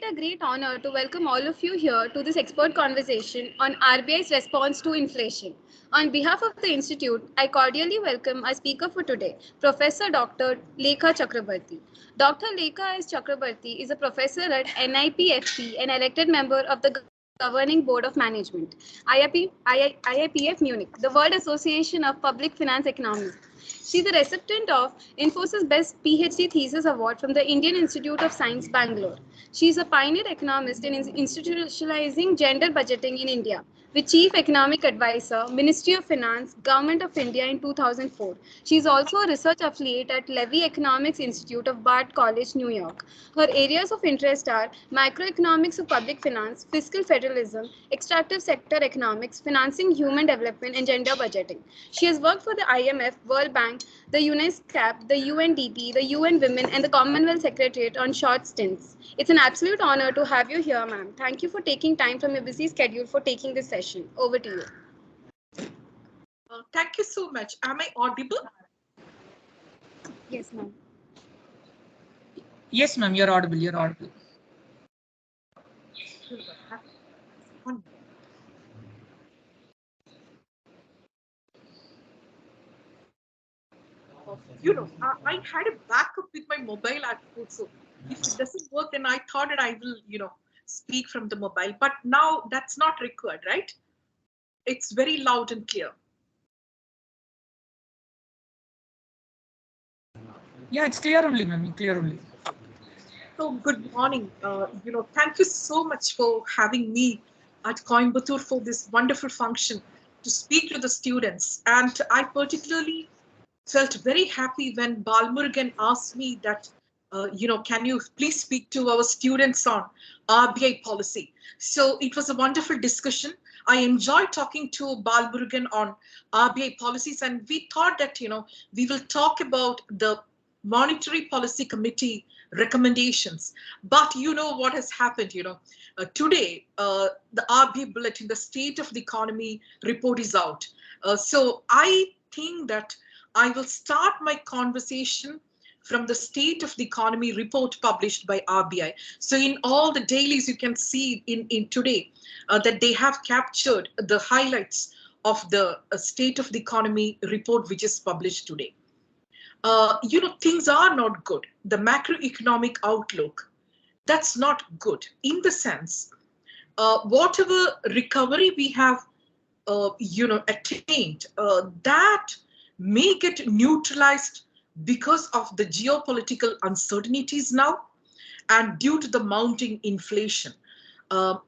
a great honor to welcome all of you here to this expert conversation on RBI's response to inflation. On behalf of the Institute, I cordially welcome our speaker for today, Professor Dr. Lekha Chakraborty. Dr. Lekha S. Chakraborty is a professor at NIPFP and elected member of the Governing Board of Management, IIPF Munich, the World Association of Public Finance Economists. She's the recipient of Infosys Best PhD Thesis Award from the Indian Institute of Science, Bangalore. She is a pioneer economist in institutionalizing gender budgeting in India, with Chief Economic Advisor, Ministry of Finance, Government of India in 2004. She is also a research affiliate at Levy Economics Institute of Bard College, New York. Her areas of interest are macroeconomics of public finance, fiscal federalism, extractive sector economics, financing human development, and gender budgeting. She has worked for the IMF, World Bank, the UNESCAP, the UNDP, the UN Women, and the Commonwealth Secretariat on short stints. It's an absolute honor to have you here, ma'am. Thank you for taking time from your busy schedule for taking this session. Over to you. Thank you so much. Am I audible? Yes, ma'am. Yes, ma'am, you're audible. You're audible. I had a backup with my mobile at home, so if it doesn't work, then I thought that I will, speak from the mobile. But now that's not required, right? It's very loud and clear. Yeah, it's clear only, ma'am. Clear only. So good morning. Thank you so much for having me at Coimbatore for this wonderful function to speak to the students. And I particularly felt very happy when Balmurugan asked me that, can you please speak to our students on RBI policy? So it was a wonderful discussion. I enjoyed talking to Balmurugan on RBI policies, and we thought that, we will talk about the Monetary Policy Committee recommendations. But you know what has happened, today, the RBI bulletin, the State of the Economy report is out. So I think that I will start my conversation from the State of the Economy report published by RBI. So in all the dailies, you can see in today that they have captured the highlights of the State of the Economy report, which is published today. Things are not good. The macroeconomic outlook, that's not good in the sense, whatever recovery we have, attained, that may get neutralized because of the geopolitical uncertainties now and due to the mounting inflation. Earlier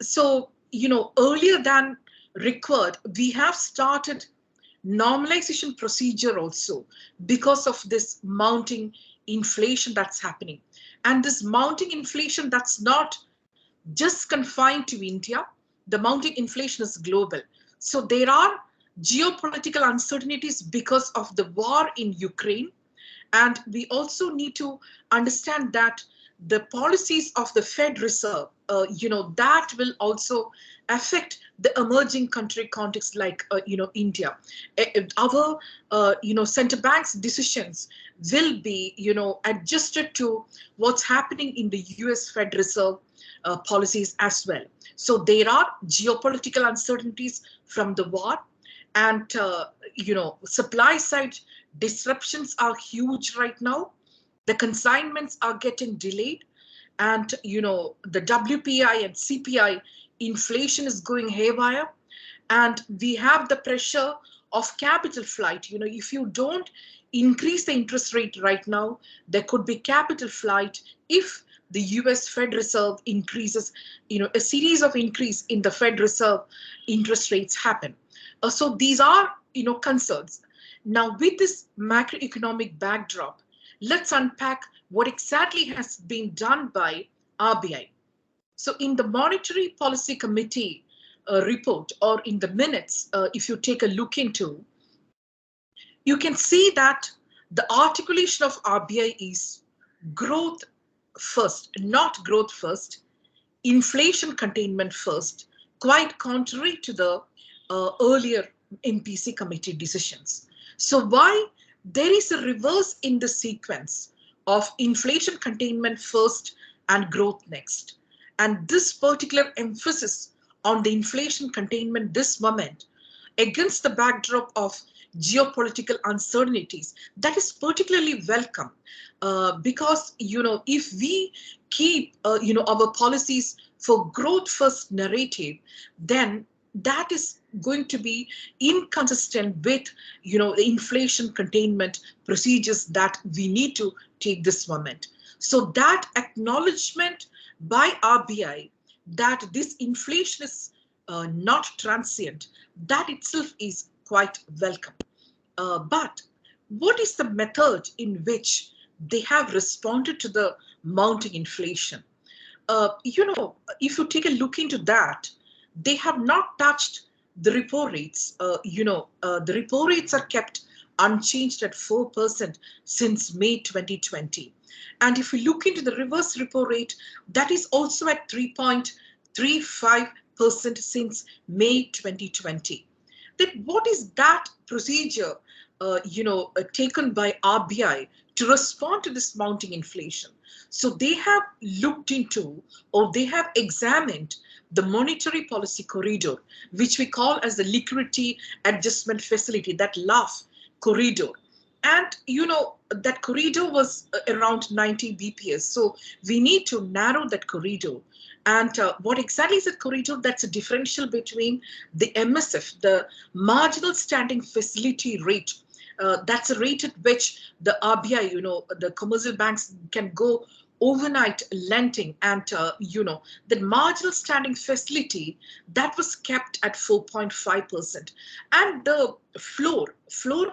than required, we have started normalization procedure also because of this mounting inflation that's happening. And this mounting inflation, that's not just confined to India. The mounting inflation is global. So there are geopolitical uncertainties because of the war in Ukraine. And we also need to understand that the policies of the Fed Reserve, that will also affect the emerging country context like, India. Our, central bank's decisions will be, adjusted to what's happening in the US Fed Reserve policies as well. So there are geopolitical uncertainties from the war, and, supply side disruptions are huge right now. The consignments are getting delayed, and, the WPI and CPI inflation is going haywire, and we have the pressure of capital flight. If you don't increase the interest rate right now, there could be capital flight if the US Fed Reserve increases, a series of increase in the Fed Reserve interest rates happen. So these are, concerns. Now, with this macroeconomic backdrop, let's unpack what exactly has been done by RBI. So in the Monetary Policy Committee report, or in the minutes, if you take a look into, you can see that the articulation of RBI is growth first, not growth first, inflation containment first, quite contrary to the earlier MPC committee decisions. So why there is a reverse in the sequence of inflation containment first and growth next? And this particular emphasis on the inflation containment this moment against the backdrop of geopolitical uncertainties, that is particularly welcome, because if we keep our policies for growth first narrative, then that is going to be inconsistent with the inflation containment procedures that we need to take this moment. So that acknowledgement by RBI that this inflation is not transient, that itself is quite welcome. But what is the method in which they have responded to the mounting inflation? If you take a look into that, they have not touched the repo rates. The repo rates are kept unchanged at 4% since May 2020. And if you look into the reverse repo rate, that is also at 3.35% since May 2020. Then what is that procedure, taken by RBI to respond to this mounting inflation? So they have looked into, or they have examined the monetary policy corridor, which we call as the liquidity adjustment facility, that LAF corridor. And that corridor was around 90 BPS. So we need to narrow that corridor. And what exactly is that corridor? That's a differential between the MSF, the marginal standing facility rate. That's a rate at which the RBI, the commercial banks can go overnight lending, and the marginal standing facility that was kept at 4.5%, and the floor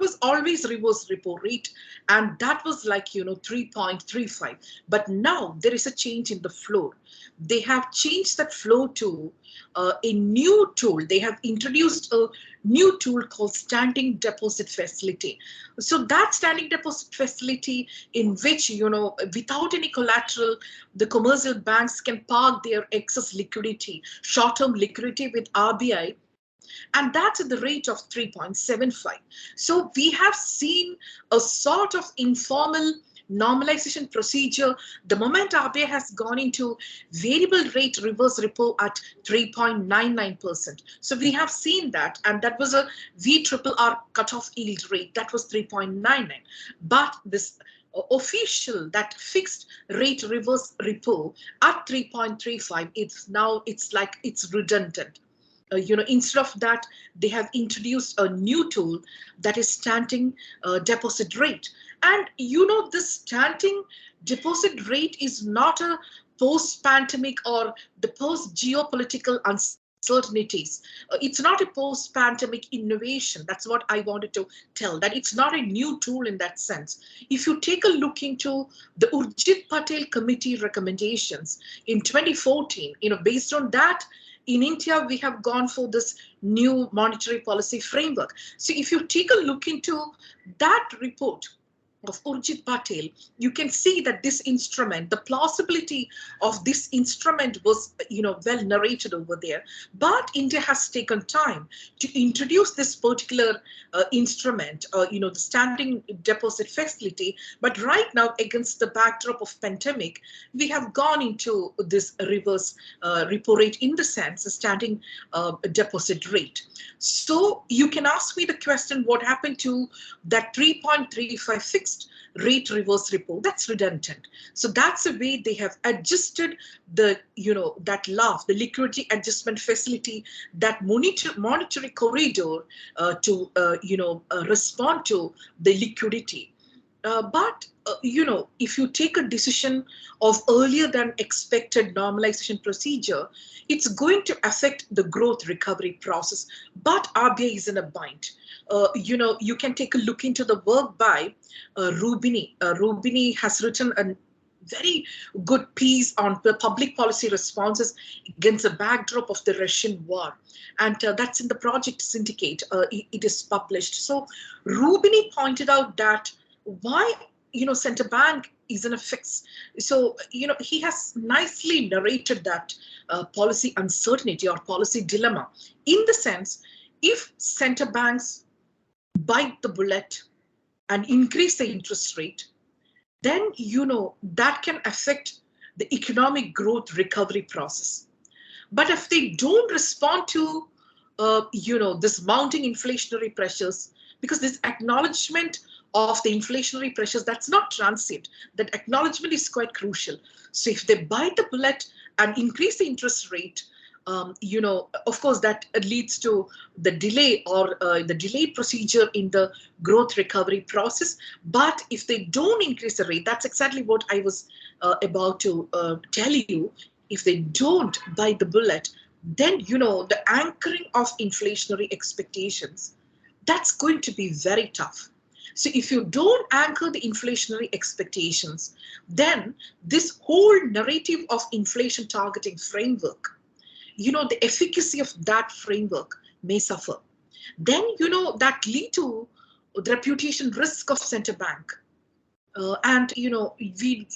was always reverse repo rate, and that was like 3.35. But now there is a change in the floor. They have changed that floor to a new tool. They have introduced a new tool called standing deposit facility. So that standing deposit facility, in which without any collateral, the commercial banks can park their excess liquidity, short-term liquidity with RBI, and that's at the rate of 3.75. So we have seen a sort of informal normalization procedure the moment RBI has gone into variable rate reverse repo at 3.99%. So we have seen that, and that was a VRRR cutoff yield rate, that was 3.99. But this official, that fixed rate reverse repo at 3.35, it's redundant. Instead of that, they have introduced a new tool, that is standing deposit rate. And this standing deposit rate is not a post-pandemic or the post-geopolitical uncertainties. It's not a post-pandemic innovation. That's what I wanted to tell, that it's not a new tool in that sense. If you take a look into the Urjit Patel Committee recommendations in 2014, based on that, in India, we have gone for this new monetary policy framework. So if you take a look into that report of Urjit Patel, you can see that this instrument, the plausibility of this instrument was, well narrated over there. But India has taken time to introduce this particular instrument, the standing deposit facility. But right now, against the backdrop of pandemic, we have gone into this reverse repo rate, in the sense, a standing deposit rate. So you can ask me the question, what happened to that 3.35 fixed rate reverse repo? That's redundant. So that's the way they have adjusted the, that LAF, the liquidity adjustment facility, that monetary corridor to, respond to the liquidity. But if you take a decision of earlier than expected normalization procedure, it's going to affect the growth recovery process. But RBI is in a bind. You can take a look into the work by Rubini. Rubini has written a very good piece on the public policy responses against the backdrop of the Russian war. And that's in the project Syndicate. It is published. So Rubini pointed out that why central bank is in a fix. So he has nicely narrated that policy uncertainty or policy dilemma, in the sense, if central banks bite the bullet and increase the interest rate, then that can affect the economic growth recovery process. But if they don't respond to, this mounting inflationary pressures, because this acknowledgement of the inflationary pressures, that's not transient. That acknowledgement is quite crucial. So if they bite the bullet and increase the interest rate, of course, that leads to the delay or the delayed procedure in the growth recovery process. But if they don't increase the rate, that's exactly what I was about to tell you. If they don't bite the bullet, then, the anchoring of inflationary expectations, that's going to be very tough. So if you don't anchor the inflationary expectations, then this whole narrative of inflation targeting framework, the efficacy of that framework may suffer. Then, that lead to the reputation risk of center bank. And, we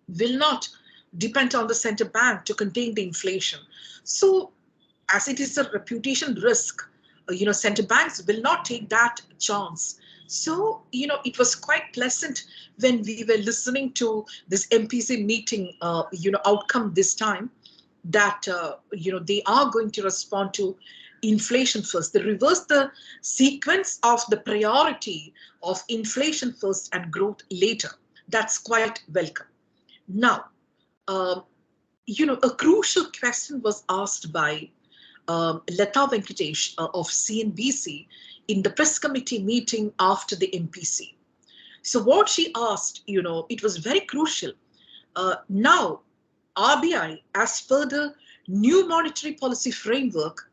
will not depend on the center bank to contain the inflation. So as it is a reputation risk, center banks will not take that chance. So, it was quite pleasant when we were listening to this MPC meeting, outcome this time, that, they are going to respond to inflation first. They reverse the sequence of the priority of inflation first and growth later. That's quite welcome. Now, a crucial question was asked by Lekha Venkatesh of CNBC in the press committee meeting after the MPC. So what she asked, it was very crucial. Now, RBI, as per the new monetary policy framework,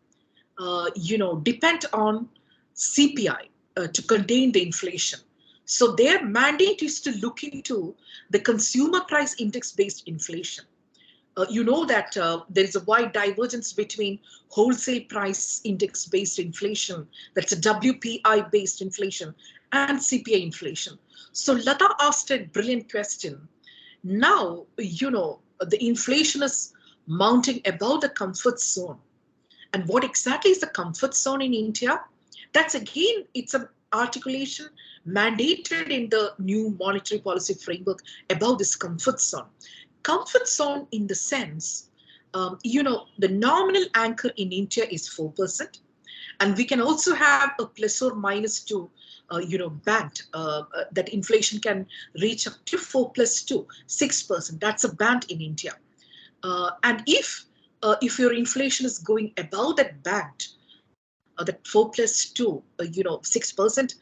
depend on CPI to contain the inflation. So their mandate is to look into the consumer price index based inflation. You know that there is a wide divergence between wholesale price index based inflation, that's a WPI based inflation, and CPI inflation. So Lata asked a brilliant question. Now, the inflation is mounting above the comfort zone. And what exactly is the comfort zone in India? That's again, it's an articulation mandated in the new monetary policy framework about this comfort zone. Comfort zone in the sense, the nominal anchor in India is 4%. And we can also have a plus or minus 2, band that inflation can reach up to 4 plus 2, 6%. That's a band in India. And if your inflation is going above that band, that 4 plus 2, 6%,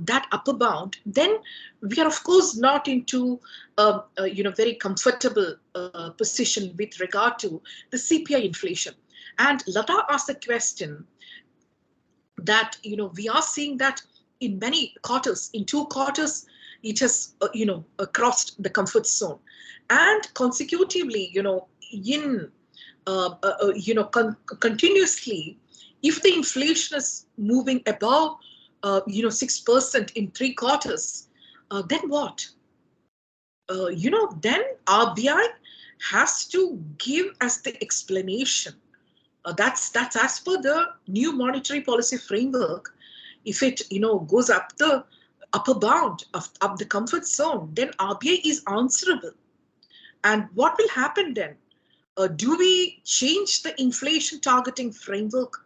that upper bound, then we are of course not into very comfortable position with regard to the CPI inflation. And Lata asked the question that we are seeing that in many quarters, in 2 quarters, it has crossed the comfort zone, and consecutively, continuously, if the inflation is moving above 6% in 3 quarters, then what? Then RBI has to give us the explanation. That's as per the new monetary policy framework. If it goes up the upper bound of up the comfort zone, then RBI is answerable. And what will happen then? Do we change the inflation targeting framework?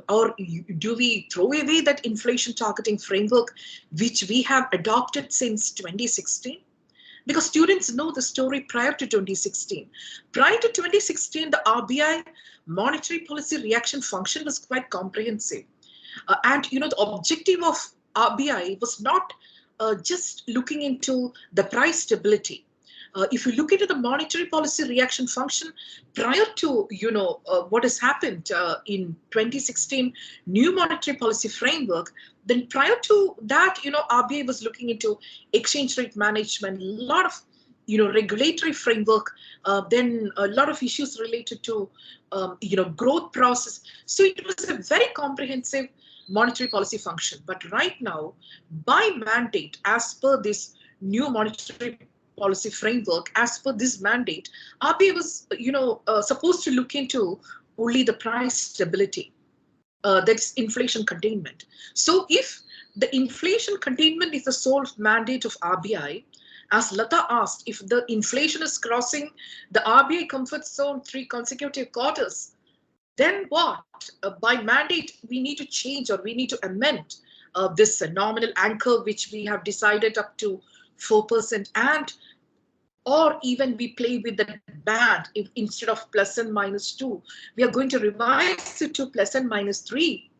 Or do we throw away that inflation targeting framework which we have adopted since 2016? Because students know the story prior to 2016. Prior to 2016, the RBI monetary policy reaction function was quite comprehensive. And the objective of RBI was not just looking into the price stability. If you look into the monetary policy reaction function prior to what has happened in 2016 new monetary policy framework, then prior to that RBI was looking into exchange rate management, a lot of regulatory framework, then a lot of issues related to growth process. So it was a very comprehensive monetary policy function. But right now, by mandate, as per this new monetary policy framework, as per this mandate, RBI was supposed to look into only the price stability, that's inflation containment. So if the inflation containment is the sole mandate of RBI, As Lata asked, if the inflation is crossing the RBI comfort zone 3 consecutive quarters, then what? By mandate, we need to change or we need to amend this nominal anchor, which we have decided up to 4%, and or even we play with the band. If instead of +and -2, we are going to revise it to +and -3.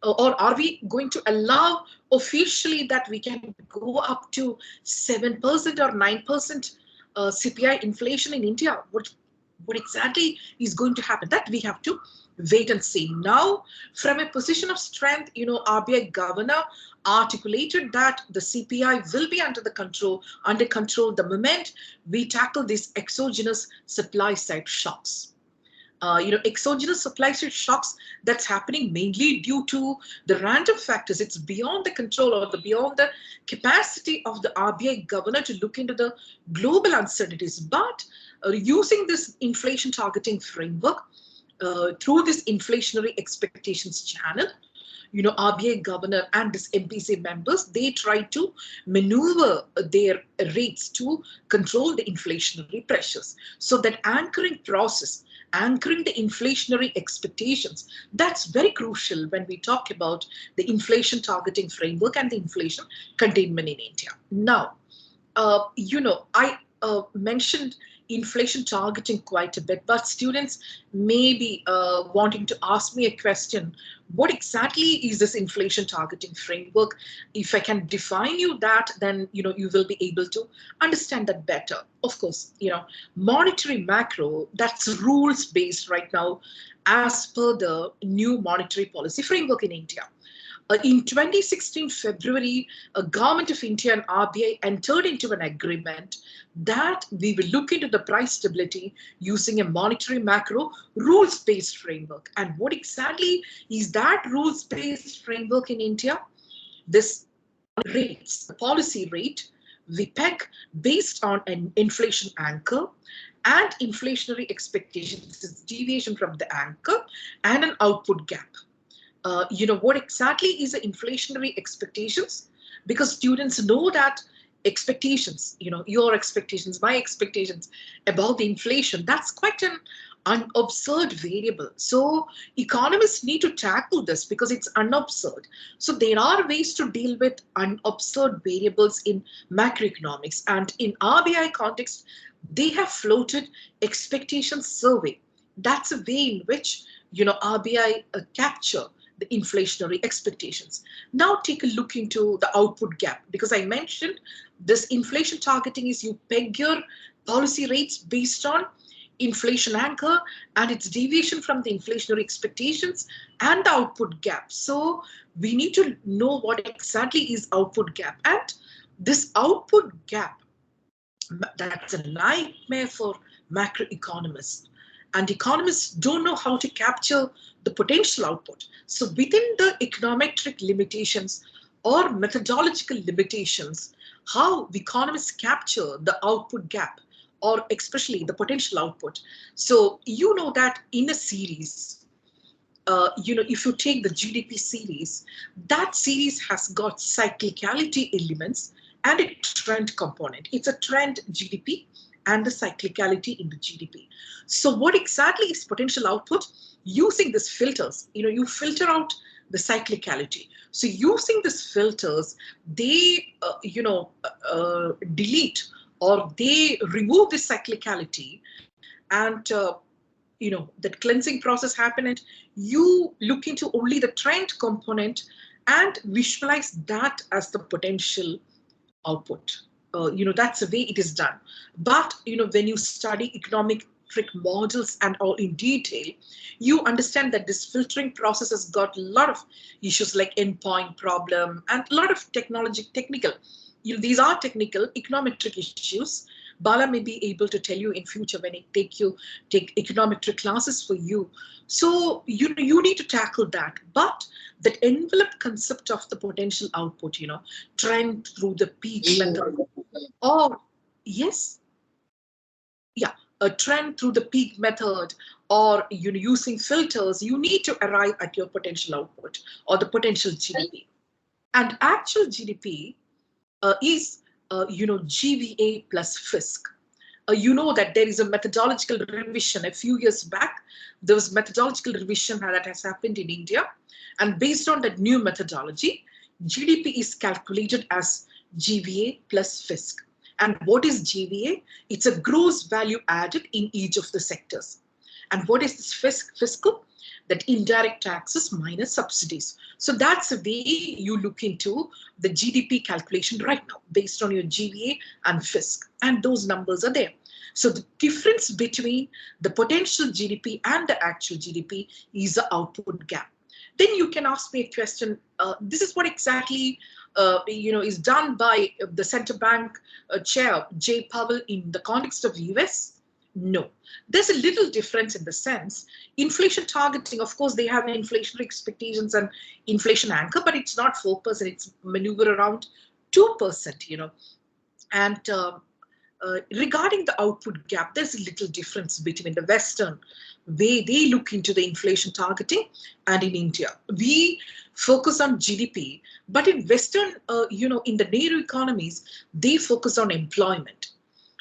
Or are we going to allow officially that we can go up to 7% or 9% CPI inflation in India? What exactly is going to happen? That we have to wait and see. Now, from a position of strength, RBI governor articulated that the CPI will be under control the moment we tackle these exogenous supply side shocks. Exogenous supply side shocks that's happening mainly due to the random factors. It's beyond the control or beyond the capacity of the RBI governor to look into the global uncertainties. But using this inflation targeting framework through this inflationary expectations channel, RBI governor and this MPC members, they try to maneuver their rates to control the inflationary pressures. So that anchoring process, anchoring the inflationary expectations, that's very crucial when we talk about the inflation targeting framework and the inflation containment in India. Now, I mentioned inflation targeting quite a bit, but students may be wanting to ask me a question. What exactly is this inflation targeting framework? If I can define you that, then you will be able to understand that better. Of course, monetary macro, that's rules based right now as per the new monetary policy framework in India. In 2016 February, Government of India and RBI entered into an agreement that we will look into the price stability using a monetary macro rules-based framework. And what exactly is that rules-based framework in India? This rates, the policy rate, we peg based on an inflation anchor and inflationary expectations, deviation from the anchor, and an output gap. What exactly is the inflationary expectations? Because students know that expectations, your expectations, my expectations about the inflation, that's quite an unobserved variable. So economists need to tackle this because it's unobserved. So there are ways to deal with unobserved variables in macroeconomics, and in RBI context, they have floated expectation survey. That's a way in which RBI capture the inflationary expectations. Now take a look into the output gap, because I mentioned this inflation targeting is you peg your policy rates based on inflation anchor and its deviation from the inflationary expectations and the output gap. So we need to know what exactly is output gap. And this output gap, that's a nightmare for macroeconomists. And economists don't know how to capture the potential output. So within the econometric limitations or methodological limitations, how economists capture the output gap or especially the potential output. So you know that in a series, if you take the GDP series, that series has got cyclicality elements and a trend component. It's a trend GDP and the cyclicality in the GDP. So what exactly is potential output? Using these filters, you filter out the cyclicality. So using these filters, they, delete or they remove the cyclicality, and that cleansing process happened, and you look into only the trend component and visualize that as the potential output. That's the way it is done. But when you study economic trick models and all in detail, you understand that this filtering process has got a lot of issues like endpoint problem and a lot of technical. These are technical econometric issues. Bala may be able to tell you in future when I take econometric classes for you. So you need to tackle that. But that envelope concept of the potential output, trend through the peak method, or yes, yeah, a trend through the peak method, or using filters, you need to arrive at your potential output or the potential GDP. And actual GDP is GVA plus FISC. You know that there is a methodological revision a few years back. There was methodological revision that has happened in India. And based on that new methodology, GDP is calculated as GVA plus FISC. And what is GVA? It's a gross value added in each of the sectors. And what is this fiscal? That indirect taxes minus subsidies. So that's the way you look into the GDP calculation right now based on your GVA and FISC. And those numbers are there. So the difference between the potential GDP and the actual GDP is the output gap. Then you can ask me a question. This is what exactly is done by the central bank chair Jay Powell in the context of US. No, there's a little difference in the sense. Inflation targeting, of course, they have inflationary expectations and inflation anchor, but it's not 4%. It's maneuver around 2%. And regarding the output gap, there's a little difference between the Western way they look into the inflation targeting and in India. We focus on GDP, but in Western, in the narrow economies, they focus on employment.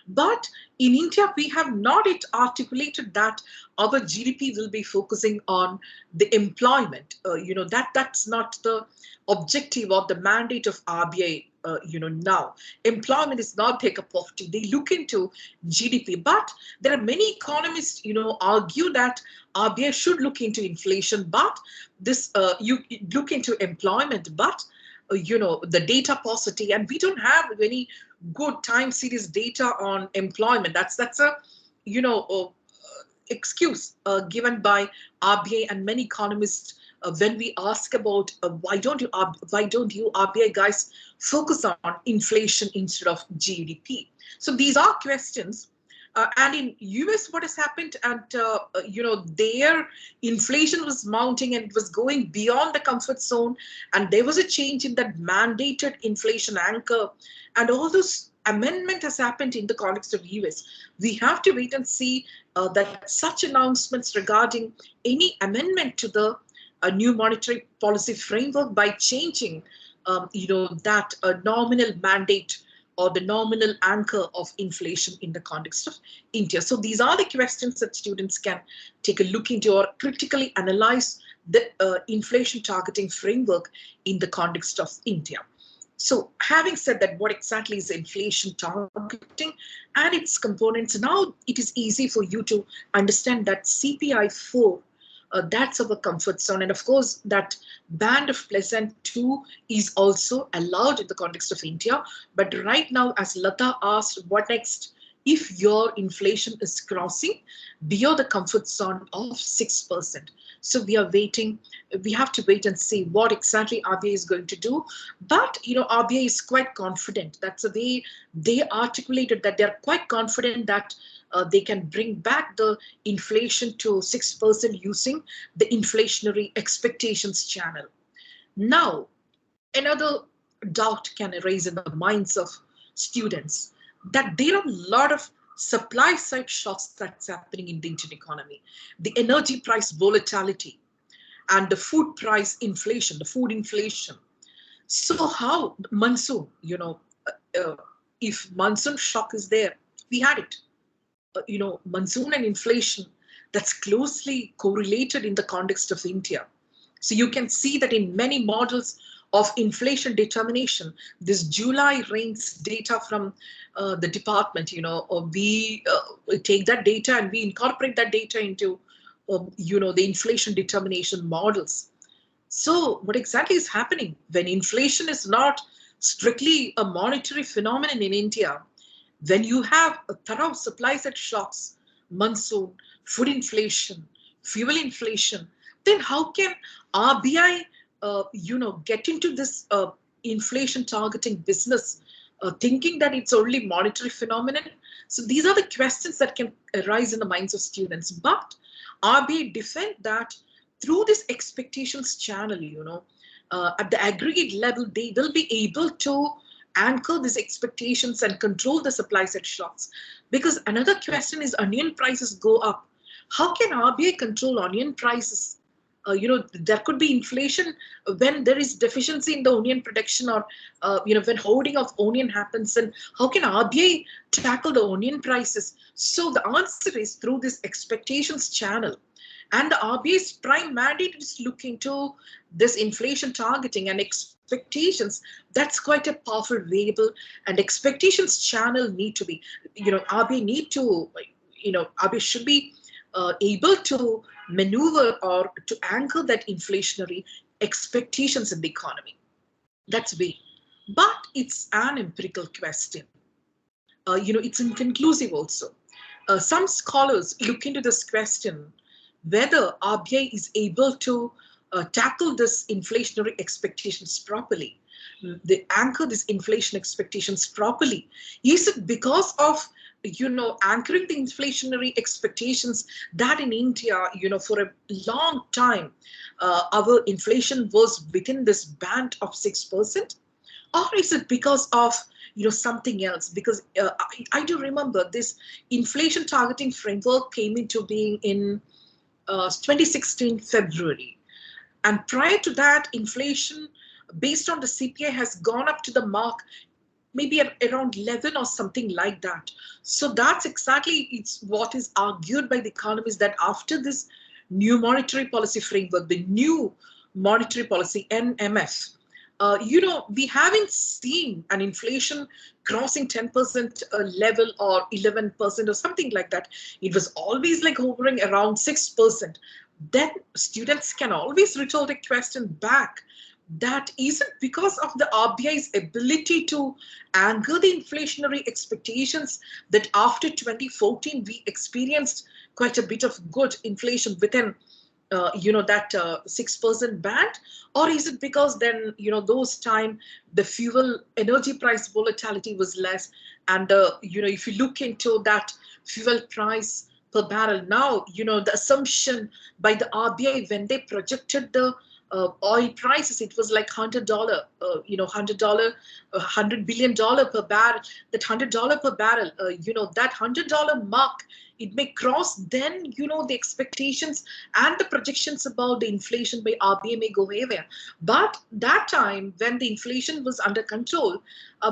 But in India, we have not yet articulated that our GDP will be focusing on the employment. That's not the objective or the mandate of RBI. Now employment is not their cup of tea. They look into GDP, but there are many economists, argue that RBI should look into inflation, but this you look into employment, but the data paucity, and we don't have any good time series data on employment. That's a excuse given by RBI and many economists when we ask about why don't you RBI guys focus on inflation instead of GDP. So these are questions. And in US, what has happened? And their inflation was mounting and it was going beyond the comfort zone. And there was a change in that mandated inflation anchor. And all those amendment has happened in the context of US. We have to wait and see that such announcements regarding any amendment to the new monetary policy framework by changing, that nominal mandate or the nominal anchor of inflation in the context of India. So these are the questions that students can take a look into or critically analyze the inflation targeting framework in the context of India. So having said that, what exactly is inflation targeting and its components? Now it is easy for you to understand that CPI 4, that's our comfort zone. And of course, that band of pleasant 2 is also allowed in the context of India. But right now, as Lata asked, what next? If your inflation is crossing beyond the comfort zone of 6%. So we are waiting. We have to wait and see what exactly RBI is going to do. But, RBI is quite confident. That's the way they articulated that they're quite confident that they can bring back the inflation to 6% using the inflationary expectations channel. Now, another doubt can arise in the minds of students that there are a lot of supply side shocks that's happening in the Indian economy. The energy price volatility and the food price inflation, the food inflation. So how monsoon, if monsoon shock is there, we had it. Monsoon and inflation, that's closely correlated in the context of India. So you can see that in many models of inflation determination, this July rains data from the department, we take that data and we incorporate that data into, the inflation determination models. So what exactly is happening when inflation is not strictly a monetary phenomenon in India? When you have a thorough supply side shocks, monsoon, food inflation, fuel inflation, then how can RBI, get into this inflation targeting business, thinking that it's only monetary phenomenon? So these are the questions that can arise in the minds of students. But RBI defend that through this expectations channel, at the aggregate level, they will be able to anchor these expectations and control the supply side shocks. Because another question is onion prices go up. How can RBI control onion prices? there could be inflation when there is deficiency in the onion production, or when hoarding of onion happens. And how can RBI tackle the onion prices? So the answer is through this expectations channel. And the RBI's prime mandate is looking to this inflation targeting and expectations. That's quite a powerful variable. And expectations channel need to be, RBI need to, RBI should be able to maneuver or to anchor that inflationary expectations in the economy. That's way. But it's an empirical question. It's inconclusive also. Some scholars look into this question whether RBI is able to tackle this inflationary expectations properly. They anchor these inflation expectations properly. Is it because of anchoring the inflationary expectations that in India, for a long time, our inflation was within this band of 6%? Or is it because of something else? Because I do remember this inflation targeting framework came into being in 2016 February. And prior to that, inflation based on the CPI has gone up to the mark maybe at around 11 or something like that. So that's exactly it's what is argued by the economists, that after this new monetary policy framework, the new monetary policy, NMF, we haven't seen an inflation crossing 10% level or 11% or something like that. It was always like hovering around 6%. Then students can always retort a question back, that isn't because of the RBI's ability to anchor the inflationary expectations that after 2014 we experienced quite a bit of good inflation within that 6% band? Or is it because then those time the fuel energy price volatility was less, and if you look into that fuel price per barrel now, the assumption by the RBI when they projected the oil prices, it was like $100, $100 billion per barrel. That $100 per barrel, that $100 mark, it may cross, then the expectations and the projections about the inflation by RBI may go haywire. But that time when the inflation was under control,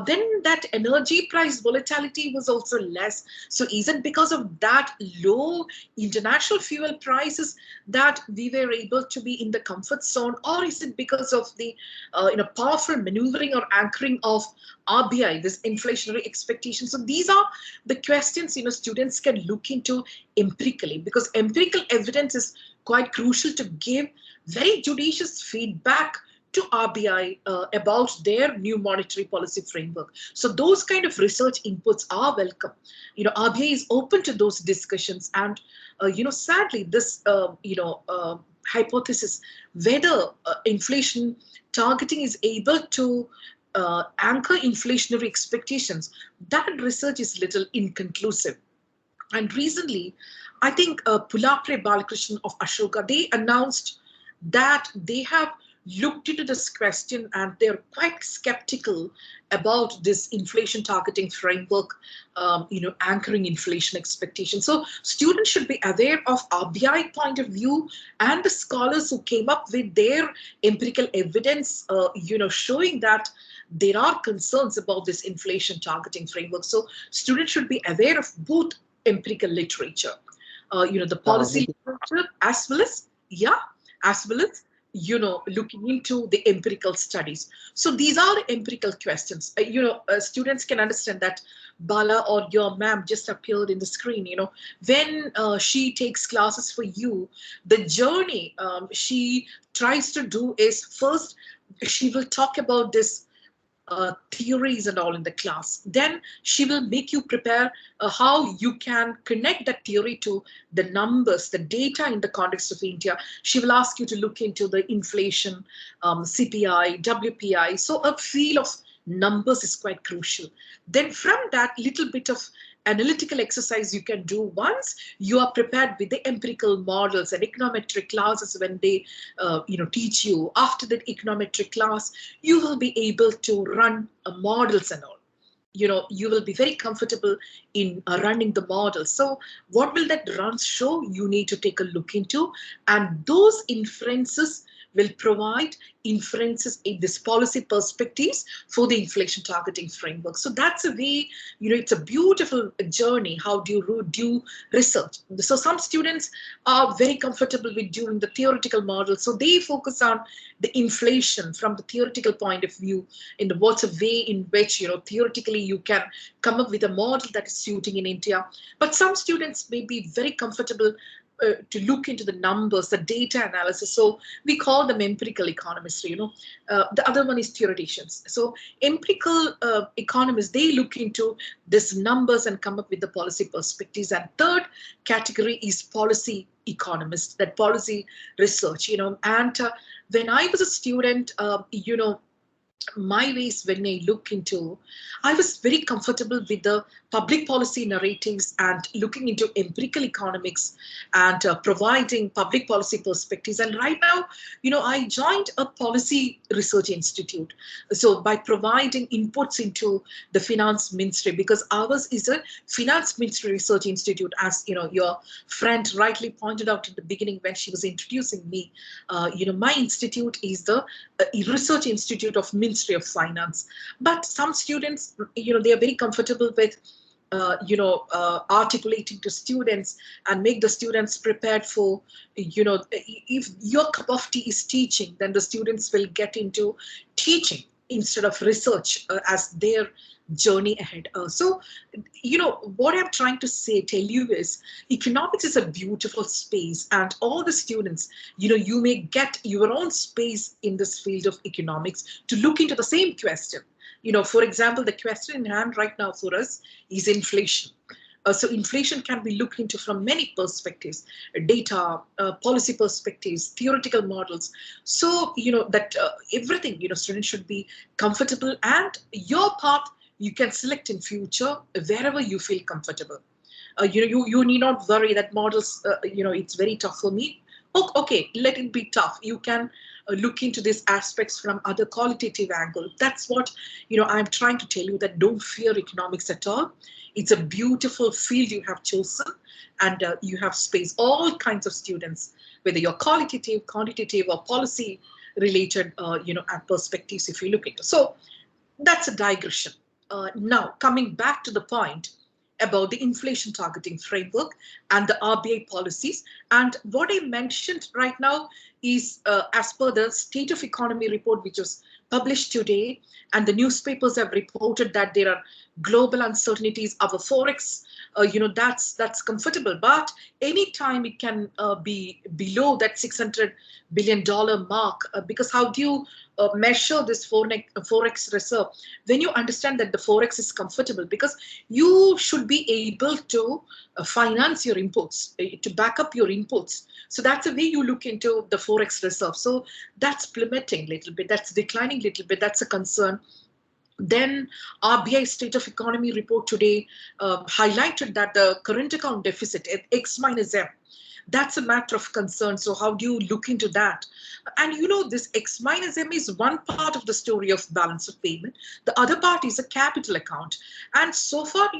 then that energy price volatility was also less. So is it because of that low international fuel prices that we were able to be in the comfort zone, or is it because of the powerful maneuvering or anchoring of RBI, this inflationary expectation? So these are the questions students can look into empirically, because empirical evidence is quite crucial to give very judicious feedback to RBI about their new monetary policy framework. So those kind of research inputs are welcome. RBI is open to those discussions, and sadly, this hypothesis whether inflation targeting is able to anchor inflationary expectations, that research is little inconclusive. And recently, I think Pulapre Balakrishnan of Ashoka, they announced that they have looked into this question and they're quite skeptical about this inflation targeting framework, anchoring inflation expectations. So students should be aware of RBI point of view and the scholars who came up with their empirical evidence, showing that there are concerns about this inflation targeting framework. So students should be aware of both empirical literature, the policy literature, as well as looking into the empirical studies. So these are the empirical questions. Students can understand that Bala or your ma'am just appeared in the screen. When she takes classes for you, the journey she tries to do is, first she will talk about this theories and all in the class. Then she will make you prepare how you can connect that theory to the numbers, the data in the context of India. She will ask you to look into the inflation, CPI, WPI. So a feel of numbers is quite crucial. Then from that, little bit of analytical exercise you can do once you are prepared with the empirical models and econometric classes. When they teach you, after that econometric class, you will be able to run models and all. you will be very comfortable in running the model. So what will that run show? You need to take a look into, and those inferences will provide inferences in this policy perspectives for the inflation targeting framework. So that's a way, it's a beautiful journey. How do you do research? So some students are very comfortable with doing the theoretical model. So they focus on the inflation from the theoretical point of view, in what's a way in which, theoretically you can come up with a model that is suiting in India. But some students may be very comfortable to look into the numbers, the data analysis. So we call them empirical economists, the other one is theoreticians. So empirical economists, they look into these numbers and come up with the policy perspectives. And third category is policy economists, that policy research, and when I was a student, my ways when I look into, I was very comfortable with the public policy narratives and looking into empirical economics and providing public policy perspectives. And right now, I joined a policy research institute. So by providing inputs into the finance ministry, because ours is a finance ministry research institute, as your friend rightly pointed out at the beginning when she was introducing me. My institute is the research institute of Ministry of Finance. But some students, they are very comfortable with articulating to students and make the students prepared for, if your cup of tea is teaching, then the students will get into teaching instead of research as their journey ahead. So, what I'm trying to tell you is economics is a beautiful space, and all the students, you may get your own space in this field of economics to look into the same question. For example, the question in hand right now for us is inflation. So inflation can be looked into from many perspectives, data, policy perspectives, theoretical models. So, that everything, students should be comfortable, and your path you can select in future wherever you feel comfortable. You need not worry that models, it's very tough for me. Okay, let it be tough. You can look into these aspects from other qualitative angle. That's what, I'm trying to tell you, that don't fear economics at all. It's a beautiful field you have chosen, and you have space, all kinds of students, whether you're qualitative, quantitative, or policy related, perspectives if you look into. So that's a digression. Now, coming back to the point about the inflation targeting framework and the RBI policies. And what I mentioned right now is as per the State of Economy report, which was published today, and the newspapers have reported that there are global uncertainties. Our forex, that's comfortable, but anytime it can be below that $600 billion mark, because how do you measure this forex reserve? When you understand that the forex is comfortable, because you should be able to finance your inputs, to back up your inputs. So that's the way you look into the forex reserve. So that's plummeting a little bit, that's declining a little bit, that's a concern. Then RBI State of Economy report today highlighted that the current account deficit at X minus M, that's a matter of concern. So how do you look into that? And this X minus M is one part of the story of balance of payment. The other part is a capital account. And so far,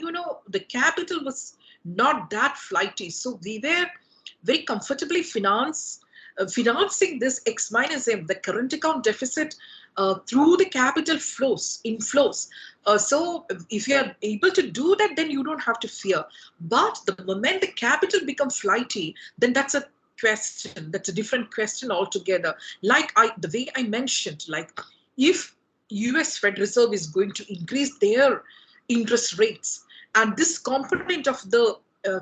the capital was not that flighty. So we were very comfortably financing this X minus M, the current account deficit, through the capital inflows. So if you are able to do that, then you don't have to fear. But the moment the capital becomes flighty, then that's a question. That's a different question altogether. Like the way I mentioned, like if US Fed Reserve is going to increase their interest rates, and this component of the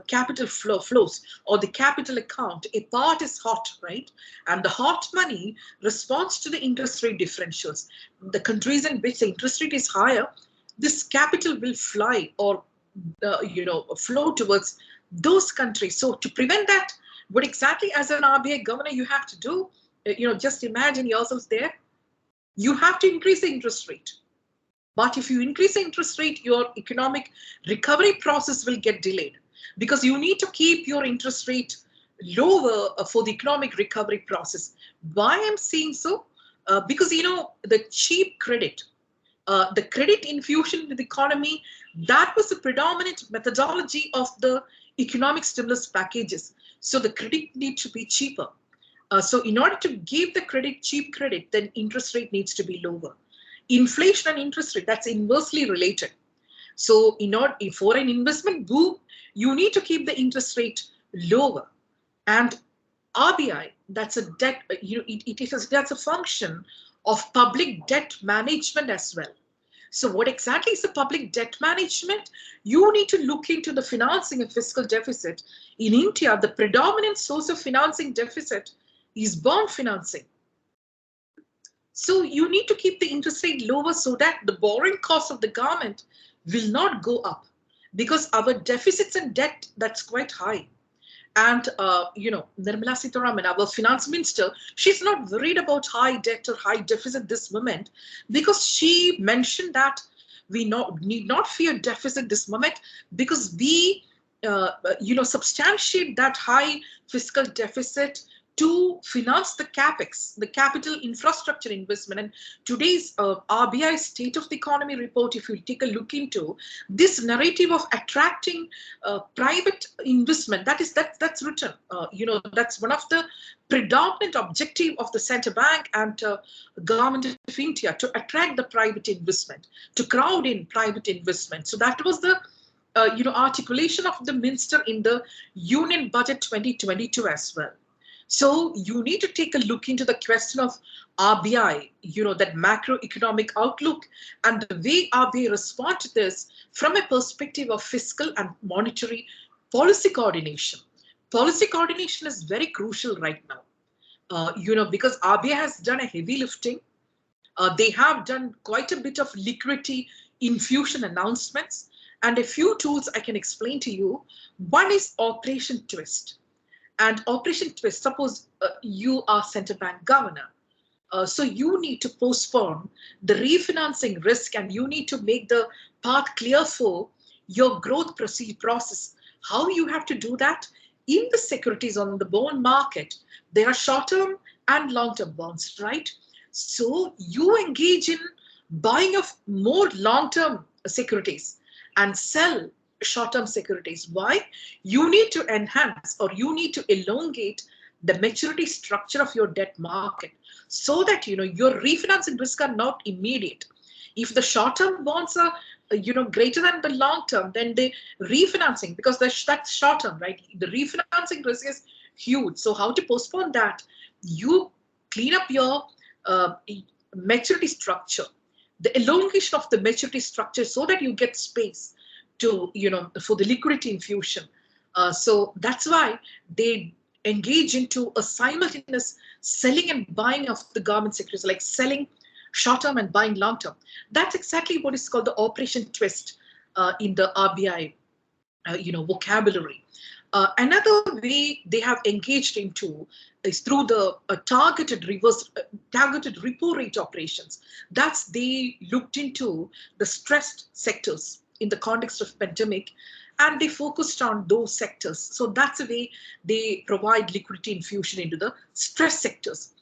capital flows or the capital account, a part is hot, right? And the hot money responds to the interest rate differentials. The countries in which the interest rate is higher, this capital will fly or flow towards those countries. So to prevent that, what exactly as an RBI governor you have to do, just imagine yourselves there. You have to increase the interest rate. But if you increase the interest rate, your economic recovery process will get delayed, because you need to keep your interest rate lower for the economic recovery process. Why I'm saying so? Because, the cheap credit, the credit infusion into the economy, that was the predominant methodology of the economic stimulus packages. So the credit needs to be cheaper. So in order to give the credit, cheap credit, then interest rate needs to be lower. Inflation and interest rate, that's inversely related. So in order for an investment boom, you need to keep the interest rate lower. And RBI, that's a debt, that's a function of public debt management as well. So what exactly is the public debt management? You need to look into the financing of fiscal deficit. In India, the predominant source of financing deficit is bond financing. So you need to keep the interest rate lower so that the borrowing cost of the government will not go up, because our deficits and debt, that's quite high. And, Nirmala Sitharaman, our finance minister, she's not worried about high debt or high deficit this moment, because she mentioned that we need not fear deficit this moment, because we, substantiate that high fiscal deficit to finance the capex, the capital infrastructure investment. And today's RBI State of the Economy report, if you take a look into this narrative of attracting private investment, that's written. That's one of the predominant objective of the central bank and government of India, to attract the private investment, to crowd in private investment. So that was the articulation of the minister in the Union Budget 2022 as well. So you need to take a look into the question of RBI, that macroeconomic outlook, and the way RBI respond to this from a perspective of fiscal and monetary policy coordination. Policy coordination is very crucial right now, because RBI has done a heavy lifting. They have done quite a bit of liquidity infusion announcements, and a few tools I can explain to you. One is Operation Twist. And Operation Twist, suppose you are central bank governor. So you need to postpone the refinancing risk, and you need to make the path clear for your growth process. How you have to do that? In the securities on the bond market, there are short-term and long-term bonds, right? So you engage in buying of more long-term securities and sell short-term securities. Why? You need to enhance, or you need to elongate the maturity structure of your debt market, so that your refinancing risks are not immediate. If the short-term bonds are greater than the long-term, then the refinancing, because that's short-term, right? The refinancing risk is huge. So how to postpone that? You clean up your maturity structure, the elongation of the maturity structure, so that you get space to for the liquidity infusion. So that's why they engage into a simultaneous selling and buying of the government securities, like selling short-term and buying long-term. That's exactly what is called the Operation Twist in the RBI vocabulary. Another way they have engaged into is through the targeted repo rate operations. That's, they looked into the stressed sectors in the context of pandemic, and they focused on those sectors. So that's the way they provide liquidity infusion into the stress sectors.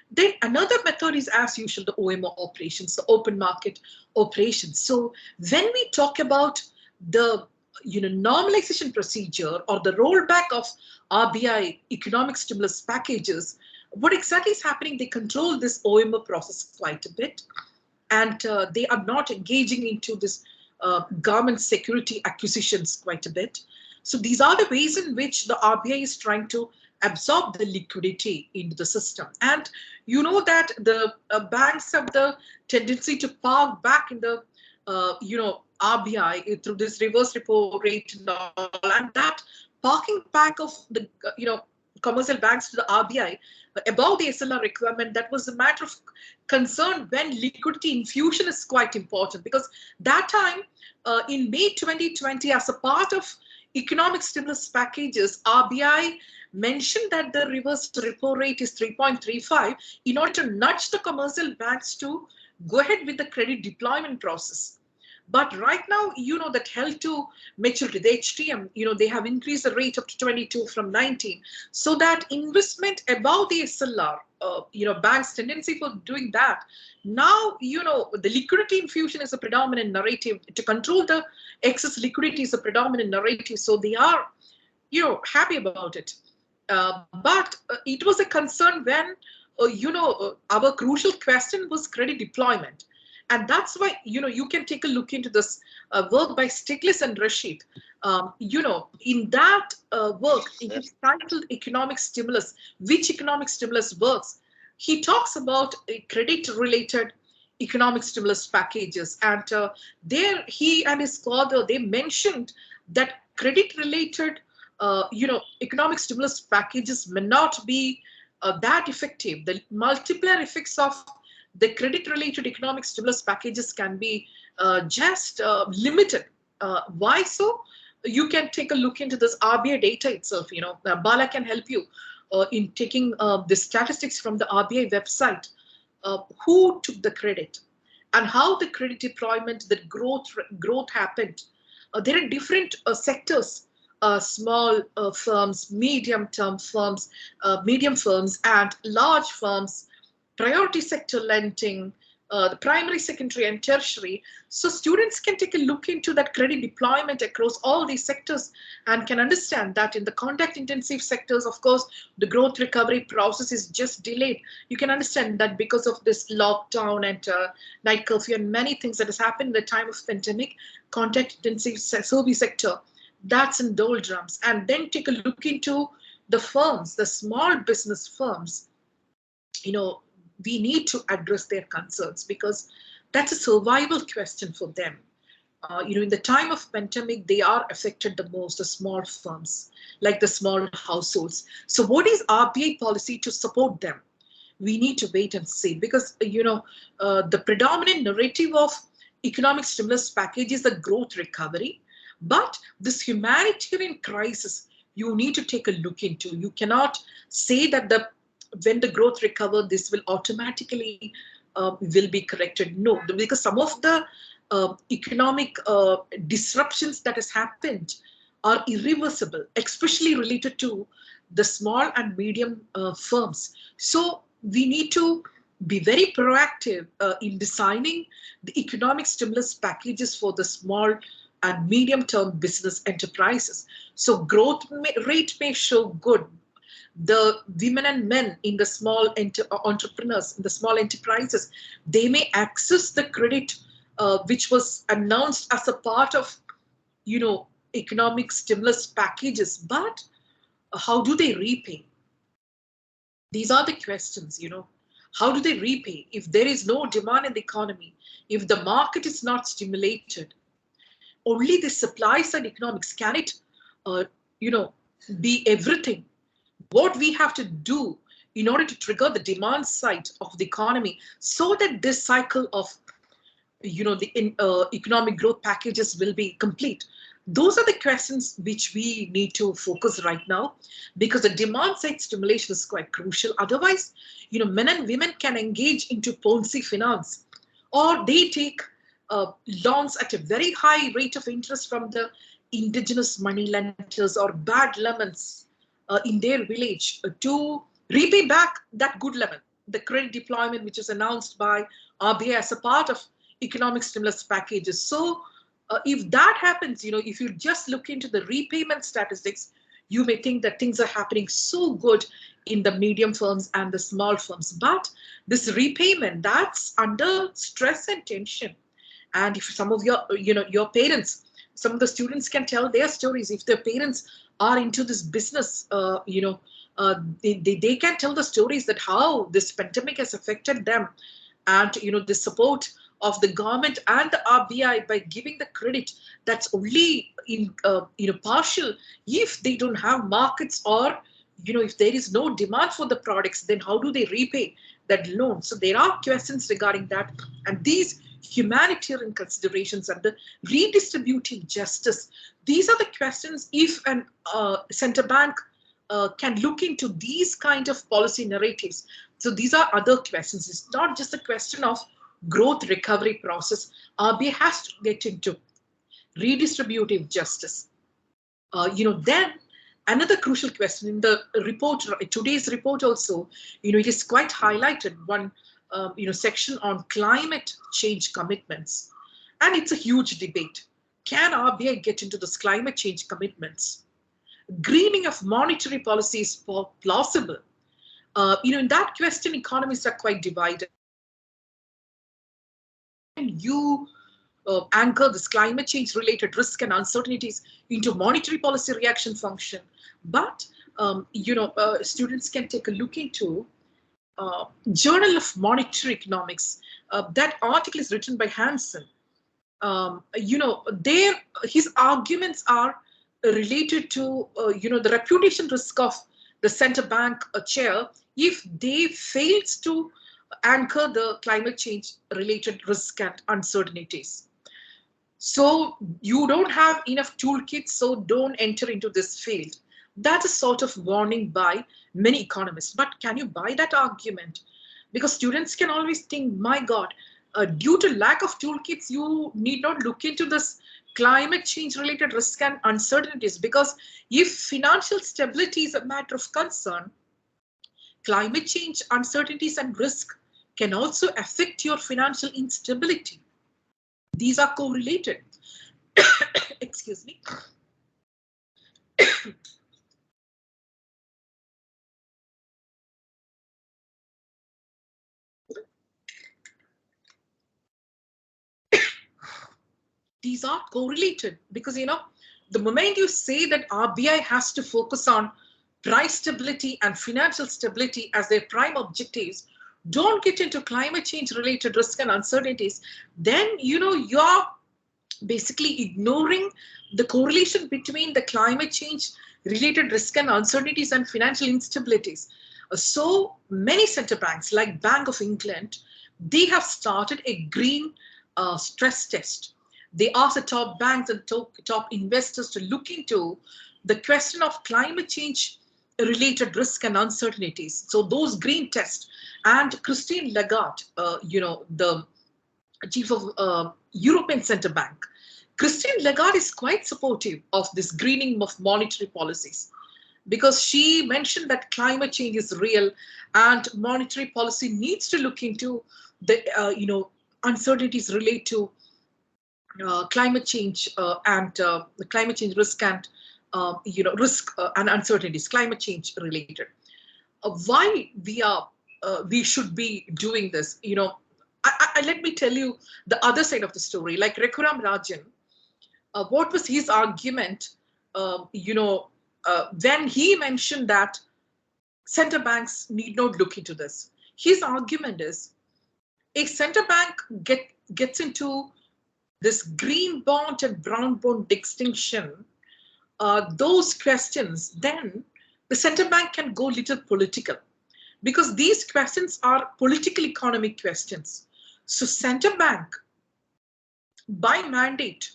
Then another method is, as usual, the OMO operations, the open market operations. So when we talk about the normalization procedure or the rollback of RBI economic stimulus packages, what exactly is happening? They control this OMO process quite a bit, and they are not engaging into this government security acquisitions quite a bit. So these are the ways in which the RBI is trying to absorb the liquidity into the system. And you know that the banks have the tendency to park back in the RBI through this reverse repo rate and all, and that parking back of the commercial banks to the RBI above the SLR requirement, that was a matter of concern when liquidity infusion is quite important, because that time in May 2020, as a part of economic stimulus packages, RBI mentioned that the reverse repo rate is 3.35 in order to nudge the commercial banks to go ahead with the credit deployment process. But right now, that held to maturity, the HTM, they have increased the rate up to 22 from 19. So that investment above the SLR, banks' tendency for doing that. Now, the liquidity infusion is a predominant narrative. To control the excess liquidity is a predominant narrative. So they are, happy about it. But it was a concern when, our crucial question was credit deployment. And that's why, you can take a look into this work by Stiglitz and Rashid. In that work, it is titled Economic Stimulus, which economic stimulus works. He talks about credit-related economic stimulus packages. And there, he and his father, they mentioned that credit-related economic stimulus packages may not be that effective. The multiplier effects of the credit-related economic stimulus packages can be just limited. Why so? You can take a look into this RBI data itself. Bala can help you in taking the statistics from the RBI website. Who took the credit and how the credit deployment, the growth happened. There are different sectors. Small firms, medium firms, and large firms, priority sector lending, the primary, secondary, and tertiary. So students can take a look into that credit deployment across all these sectors and can understand that in the contact intensive sectors, of course, the growth recovery process is just delayed. You can understand that because of this lockdown and night curfew and many things that has happened in the time of pandemic, contact intensive service sector, that's in doldrums. And then take a look into the firms, the small business firms. We need to address their concerns because that's a survival question for them. In the time of pandemic, they are affected the most, the small firms, like the small households. So what is RBI policy to support them? We need to wait and see because, the predominant narrative of economic stimulus package is the growth recovery. But this humanitarian crisis, you need to take a look into. You cannot say that when the growth recovers, this will automatically will be corrected. No, because some of the economic disruptions that has happened are irreversible, especially related to the small and medium firms. So we need to be very proactive in designing the economic stimulus packages for the small and medium-term business enterprises. So growth rate may show good. The women and men in the small entrepreneurs, in the small enterprises, they may access the credit which was announced as a part of, economic stimulus packages. But how do they repay? These are the questions, How do they repay if there is no demand in the economy? If the market is not stimulated? Only the supply side economics, can it, be everything? What we have to do in order to trigger the demand side of the economy so that this cycle of, the economic growth packages will be complete. Those are the questions which we need to focus right now because the demand side stimulation is quite crucial. Otherwise, men and women can engage into Ponzi finance or they take loans at a very high rate of interest from the indigenous money lenders or bad lemons in their village to repay back that good lemon, the credit deployment which is announced by RBI as a part of economic stimulus packages. So if that happens, if you just look into the repayment statistics, you may think that things are happening so good in the medium firms and the small firms. But this repayment, that's under stress and tension. And if some of your parents, some of the students can tell their stories. If their parents are into this business, they can tell the stories that how this pandemic has affected them. And, the support of the government and the RBI by giving the credit that's only in, partial. If they don't have markets or, if there is no demand for the products, then how do they repay that loan? So there are questions regarding that. And these humanitarian considerations and the redistributive justice, these are the questions if an central bank can look into these kind of policy narratives. So these are other questions. It's not just a question of growth recovery process, RBI has to get into redistributive justice. Then another crucial question in the report, today's report also, it is quite highlighted one, section on climate change commitments. And it's a huge debate. Can RBI get into those climate change commitments? Greening of monetary policy is plausible. In that question, economists are quite divided. You anchor this climate change related risk and uncertainties into monetary policy reaction function. But, students can take a look into Journal of Monetary Economics. That article is written by Hansen. His arguments are related to, the reputation risk of the central bank chair if they fails to anchor the climate change related risk and uncertainties. So you don't have enough toolkits, so don't enter into this field. That's a sort of warning by many economists. But can you buy that argument? Because students can always think, my God, due to lack of toolkits, you need not look into this climate change related risk and uncertainties, because if financial stability is a matter of concern, climate change uncertainties and risk can also affect your financial instability. These are correlated. Excuse me. These are correlated because, the moment you say that RBI has to focus on price stability and financial stability as their prime objectives, don't get into climate change related risk and uncertainties, then, you're basically ignoring the correlation between the climate change related risk and uncertainties and financial instabilities. So many central banks like Bank of England, they have started a green stress test. They asked the top banks and top investors to look into the question of climate change related risk and uncertainties. So those green tests, and Christine Lagarde, the chief of European Central Bank, Christine Lagarde is quite supportive of this greening of monetary policies, because she mentioned that climate change is real and monetary policy needs to look into the uncertainties related to climate change and the climate change risk and risk and uncertainties, climate change related. Why we should be doing this? Let me tell you the other side of the story. Like Raghuram Rajan, what was his argument? When he mentioned that central banks need not look into this, his argument is, a central bank gets into this green bond and brown bond distinction, those questions, then the central bank can go little political, because these questions are political economic questions. So central bank, by mandate,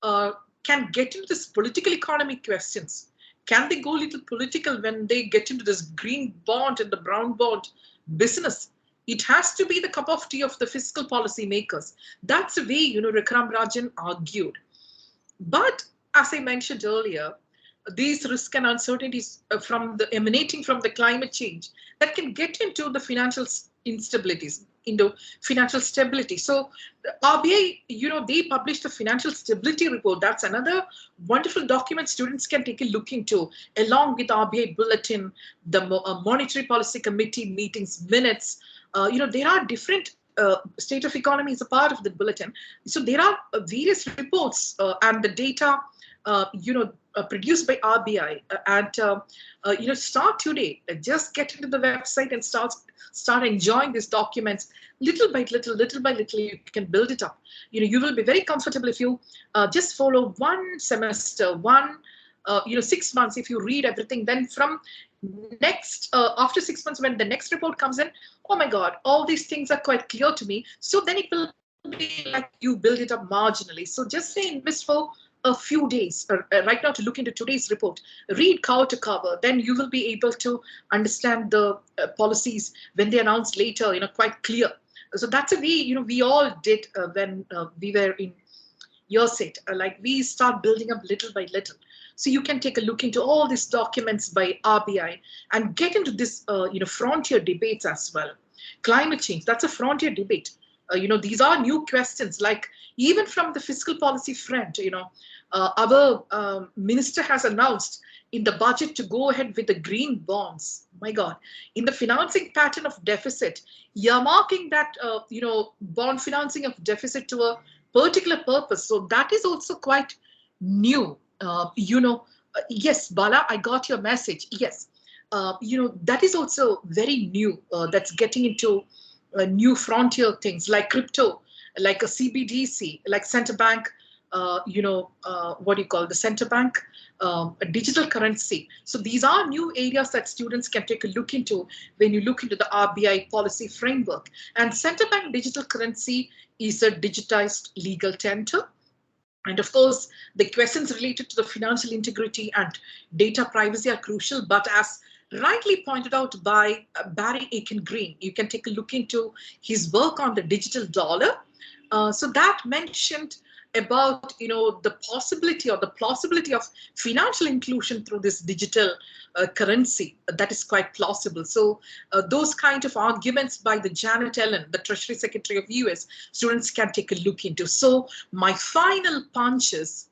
can get into this political economic questions. Can they go little political when they get into this green bond and the brown bond business? It has to be the cup of tea of the fiscal policy makers. That's the way, Raghuram Rajan argued. But as I mentioned earlier, these risks and uncertainties emanating from the climate change that can get into the financial instabilities, into financial stability. So the RBI, they published a financial stability report. That's another wonderful document students can take a look into, along with RBI bulletin, the monetary policy committee meetings minutes. There are different state of economy is a part of the bulletin. So there are various reports and the data, produced by RBI. Start today. Just get into the website and start enjoying these documents. Little by little, you can build it up. You will be very comfortable if you just follow one semester, 6 months. If you read everything, then from after 6 months, when the next report comes in, oh my God, all these things are quite clear to me. So then it will be like you build it up marginally. So just say invest for a few days right now to look into today's report. Read cover to cover, then you will be able to understand the policies when they announce later, quite clear. So that's a way, we all did when we were in your set. Like we start building up little by little. So you can take a look into all these documents by RBI and get into this, frontier debates as well. Climate change, that's a frontier debate. These are new questions, like even from the fiscal policy front, our minister has announced in the budget to go ahead with the green bonds. My God, in the financing pattern of deficit, earmarking that, bond financing of deficit to a particular purpose. So that is also quite new. Yes, Bala, I got your message. Yes, that is also very new. That's getting into new frontier things like crypto, like a CBDC, like central bank, what do you call the central bank? A digital currency. So these are new areas that students can take a look into when you look into the RBI policy framework. And central bank digital currency is a digitized legal tender. And of course, the questions related to the financial integrity and data privacy are crucial. But as rightly pointed out by Barry Aiken-Green, you can take a look into his work on the digital dollar. So that mentioned about the possibility or the plausibility of financial inclusion through this digital currency. That is quite plausible. So those kind of arguments by the Janet Yellen, the Treasury Secretary of US, students can take a look into. So my final punch is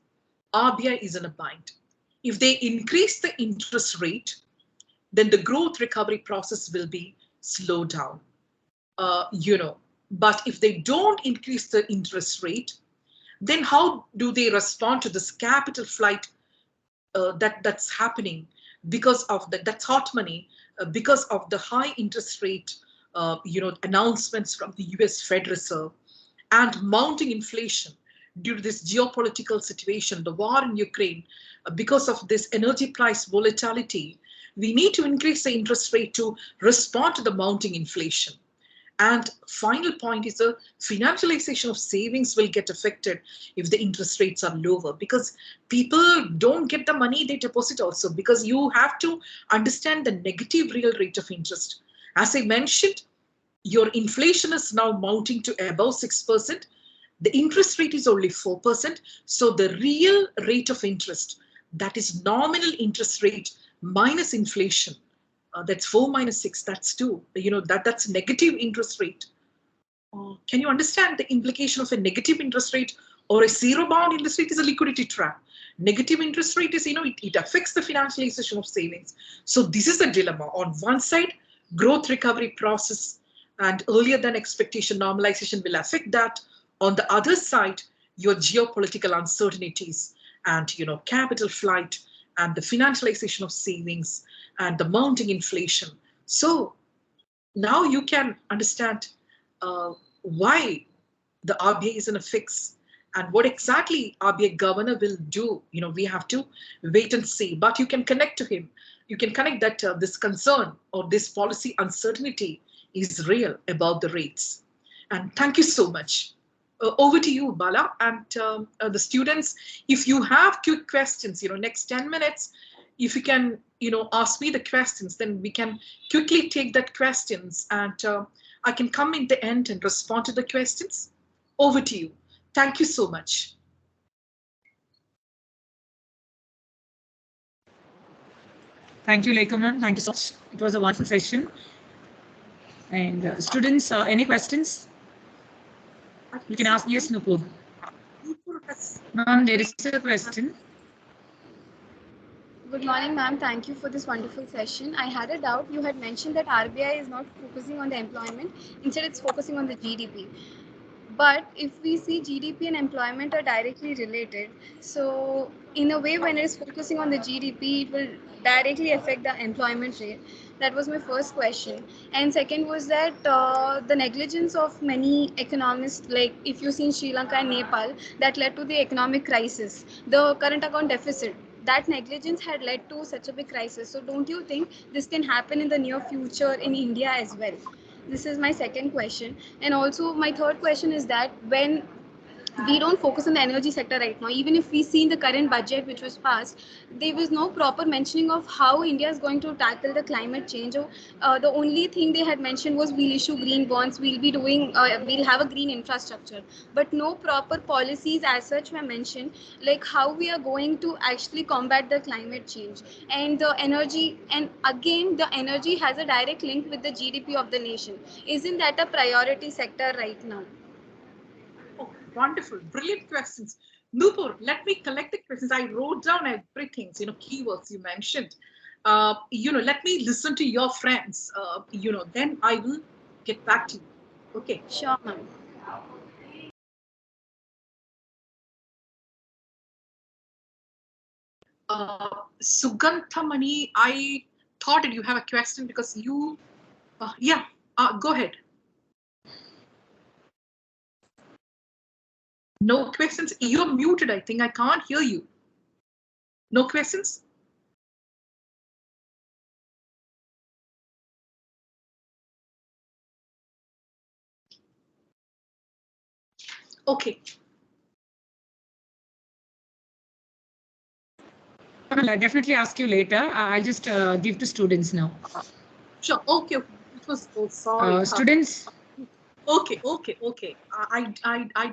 RBI is in a bind. If they increase the interest rate, then the growth recovery process will be slowed down. But if they don't increase the interest rate, then how do they respond to this capital flight that's happening because of that's hot money, because of the high interest rate, announcements from the US Fed Reserve and mounting inflation due to this geopolitical situation, the war in Ukraine, because of this energy price volatility, we need to increase the interest rate to respond to the mounting inflation. And final point is the financialization of savings will get affected if the interest rates are lower, because people don't get the money they deposit also, because you have to understand the negative real rate of interest. As I mentioned, your inflation is now mounting to above 6%. The interest rate is only 4%. So the real rate of interest, that is nominal interest rate minus inflation, that's 4 minus 6, that's 2. That's negative interest rate. Can you understand the implication of a negative interest rate or a zero bound interest rate is a liquidity trap. Negative interest rate is, it affects the financialization of savings. So this is a dilemma. On one side, growth recovery process and earlier than expectation normalization will affect that. On the other side, your geopolitical uncertainties and, capital flight and the financialization of savings and the mounting inflation. So now you can understand why the RBI is in a fix and what exactly RBI governor will do. We have to wait and see, but you can connect to him. You can connect that this concern or this policy uncertainty is real about the rates. And thank you so much. Over to you, Bala, and the students. If you have quick questions, next 10 minutes, if you can, ask me the questions, then we can quickly take that questions and I can come in the end and respond to the questions. Over to you. Thank you so much. Thank you, Lekha ma'am. Thank you so much. It was a wonderful session. And students, any questions? You can ask. Yes, Nupur. Ma'am, there is a question. Good morning, ma'am. Thank you for this wonderful session. I had a doubt. You had mentioned that RBI is not focusing on the employment. Instead, it's focusing on the GDP. But if we see GDP and employment are directly related, so in a way, when it is focusing on the GDP, it will directly affect the employment rate. That was my first question. And second was that the negligence of many economists, like if you see in Sri Lanka and Nepal, that led to the economic crisis, the current account deficit. That negligence had led to such a big crisis. So don't you think this can happen in the near future in India as well? This is my second question. And also my third question is that when we don't focus on the energy sector right now. Even if we see in the current budget which was passed, there was no proper mentioning of how India is going to tackle the climate change. The only thing they had mentioned was we'll issue green bonds, we'll have a green infrastructure, but no proper policies as such were mentioned, like how we are going to actually combat the climate change. And the energy, and again, the energy has a direct link with the GDP of the nation. Isn't that a priority sector right now? Oh, wonderful, brilliant questions. Nupur, let me collect the questions. I wrote down everything, keywords you mentioned. Let me listen to your friends, then I will get back to you. Okay. Sure, ma'am. Suganthamani, I thought that you have a question because you, yeah, go ahead. No questions. You're muted, I think. I can't hear you. No questions? Okay. I'll definitely ask you later. I'll just give to students now. Sure. Okay. It was, oh, sorry. Students. Okay. I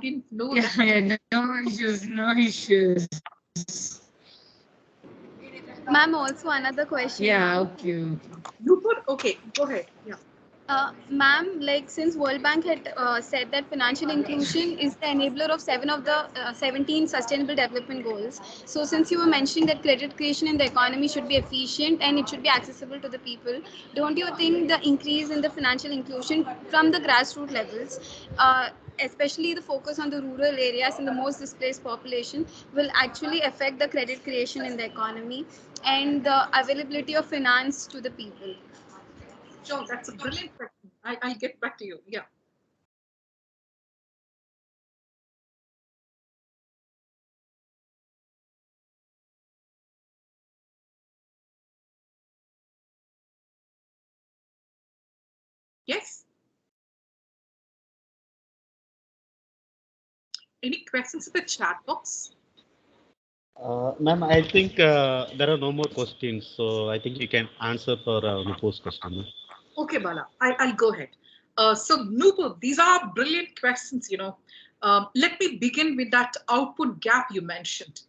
didn't know that. Yeah, no issues, no issues. Ma'am, also another question. Yeah, okay. You put, okay, go ahead. Yeah. Ma'am, like since World Bank had said that financial inclusion is the enabler of 17 sustainable development goals. So since you were mentioning that credit creation in the economy should be efficient and it should be accessible to the people, don't you think the increase in the financial inclusion from the grassroots levels, especially the focus on the rural areas and the most displaced population, will actually affect the credit creation in the economy and the availability of finance to the people? Sure, that's a brilliant question. I'll get back to you. Yeah. Yes. Any questions in the chat box? Ma'am, I think there are no more questions, so I think you can answer for Nupur's question. Okay, Bala, I'll go ahead. So, Nupur, these are brilliant questions, let me begin with that output gap you mentioned.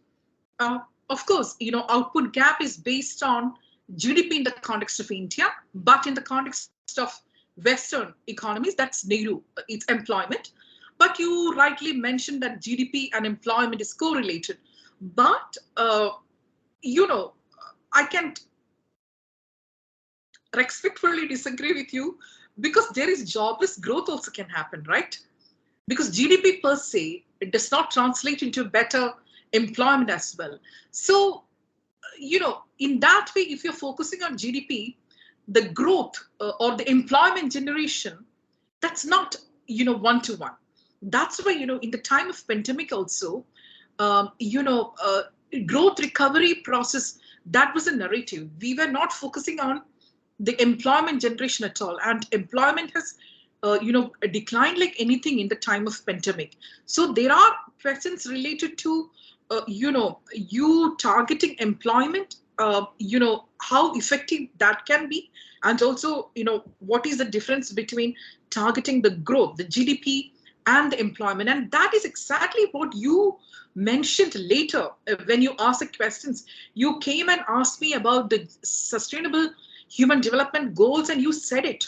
Of course, output gap is based on GDP in the context of India, but in the context of Western economies, that's Nehru, it's employment. But you rightly mentioned that GDP and employment is correlated. But, I can respectfully disagree with you because there is jobless growth also can happen, right? Because GDP per se, it does not translate into better employment as well. So, in that way, if you're focusing on GDP, the growth or the employment generation, that's not, one-to-one. That's why, in the time of pandemic also, um, you know, uh, growth recovery process, that was a narrative. We were not focusing on the employment generation at all. And employment has, declined like anything in the time of pandemic. So there are questions related to, you targeting employment, how effective that can be. And also, what is the difference between targeting the growth, the GDP, and the employment. And that is exactly what you mentioned later when you asked the questions. You came and asked me about the sustainable human development goals, and you said it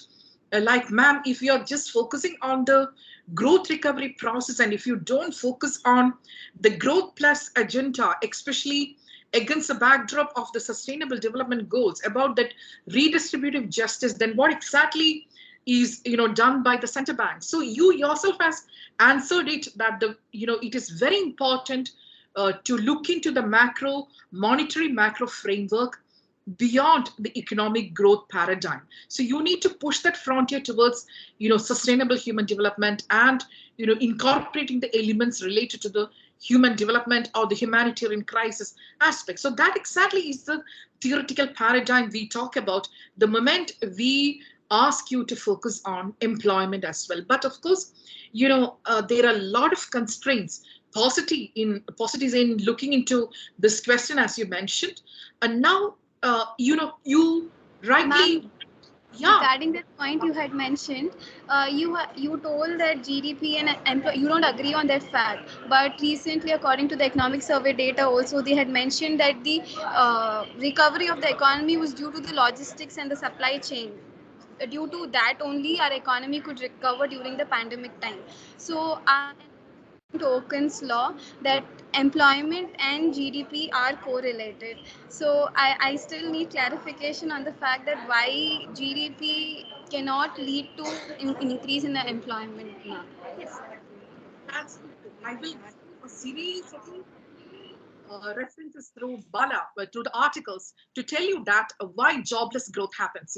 like, ma'am, if you're just focusing on the growth recovery process and if you don't focus on the growth plus agenda, especially against the backdrop of the sustainable development goals about that redistributive justice, then what exactly is done by the center bank? So you yourself has answered it that it is very important to look into the macro framework beyond the economic growth paradigm. So you need to push that frontier towards sustainable human development and incorporating the elements related to the human development or the humanitarian crisis aspect. So that exactly is the theoretical paradigm we talk about. The moment we ask you to focus on employment as well. But of course, there are a lot of constraints, positives in looking into this question, as you mentioned. And now, you rightly, Ma'am, yeah. regarding that point you had mentioned, you told that GDP and you don't agree on that fact. But recently, according to the economic survey data, also they had mentioned that the recovery of the economy was due to the logistics and the supply chain. Due to that only, our economy could recover during the pandemic time. So I am according to Oken's law that employment and GDP are correlated. So I still need clarification on the fact that why GDP cannot lead to increase in the employment now. Yes, that's I will give you a series of references through Bala, through the articles, to tell you that why jobless growth happens,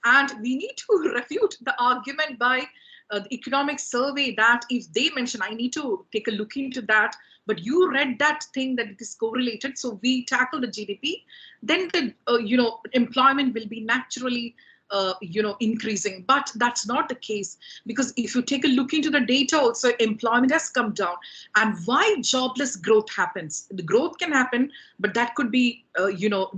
and we need to refute the argument by the economic survey that if they mention, I need to take a look into that, but you read that thing that it is correlated, so we tackle the GDP, then the employment will be naturally increasing. But that's not the case, because if you take a look into the data also, employment has come down. And why jobless growth happens? The growth can happen, but that could be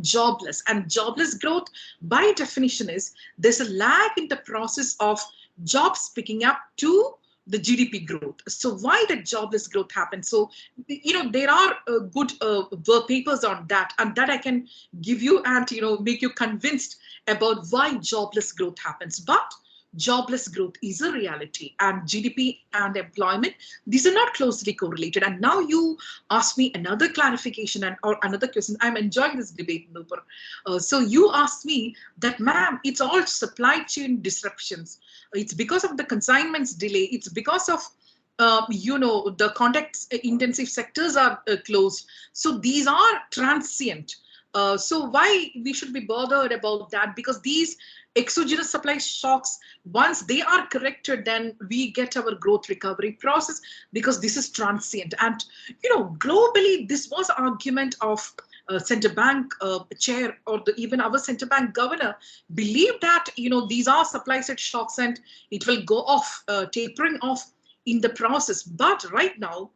jobless. And jobless growth by definition is there's a lag in the process of jobs picking up to the GDP growth. So why did jobless growth happen? So there are good work papers on that, and that I can give you and make you convinced about why jobless growth happens. But jobless growth is a reality, and GDP and employment, these are not closely correlated. And now you ask me another clarification or another question. I'm enjoying this debate, Nupur. So you asked me that, ma'am, it's all supply chain disruptions. It's because of the consignments delay. It's because of the contact intensive sectors are closed. So these are transient. So why we should be bothered about that? Because these exogenous supply shocks, once they are corrected, then we get our growth recovery process, because this is transient. And globally, this was argument of central bank chair, or even our central bank governor believed that these are supply side shocks and it will go off, tapering off in the process. But right now,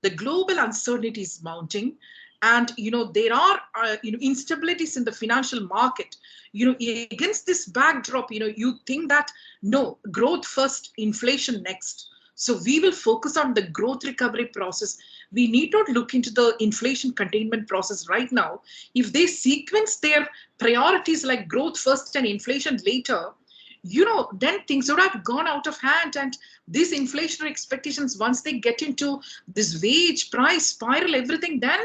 the global uncertainty is mounting, and there are instabilities in the financial market. Against this backdrop, you think that no, growth first, inflation next. So we will focus on the growth recovery process. We need not look into the inflation containment process right now. If they sequence their priorities like growth first and inflation later, then things would have gone out of hand. And these inflationary expectations, once they get into this wage price spiral, everything, then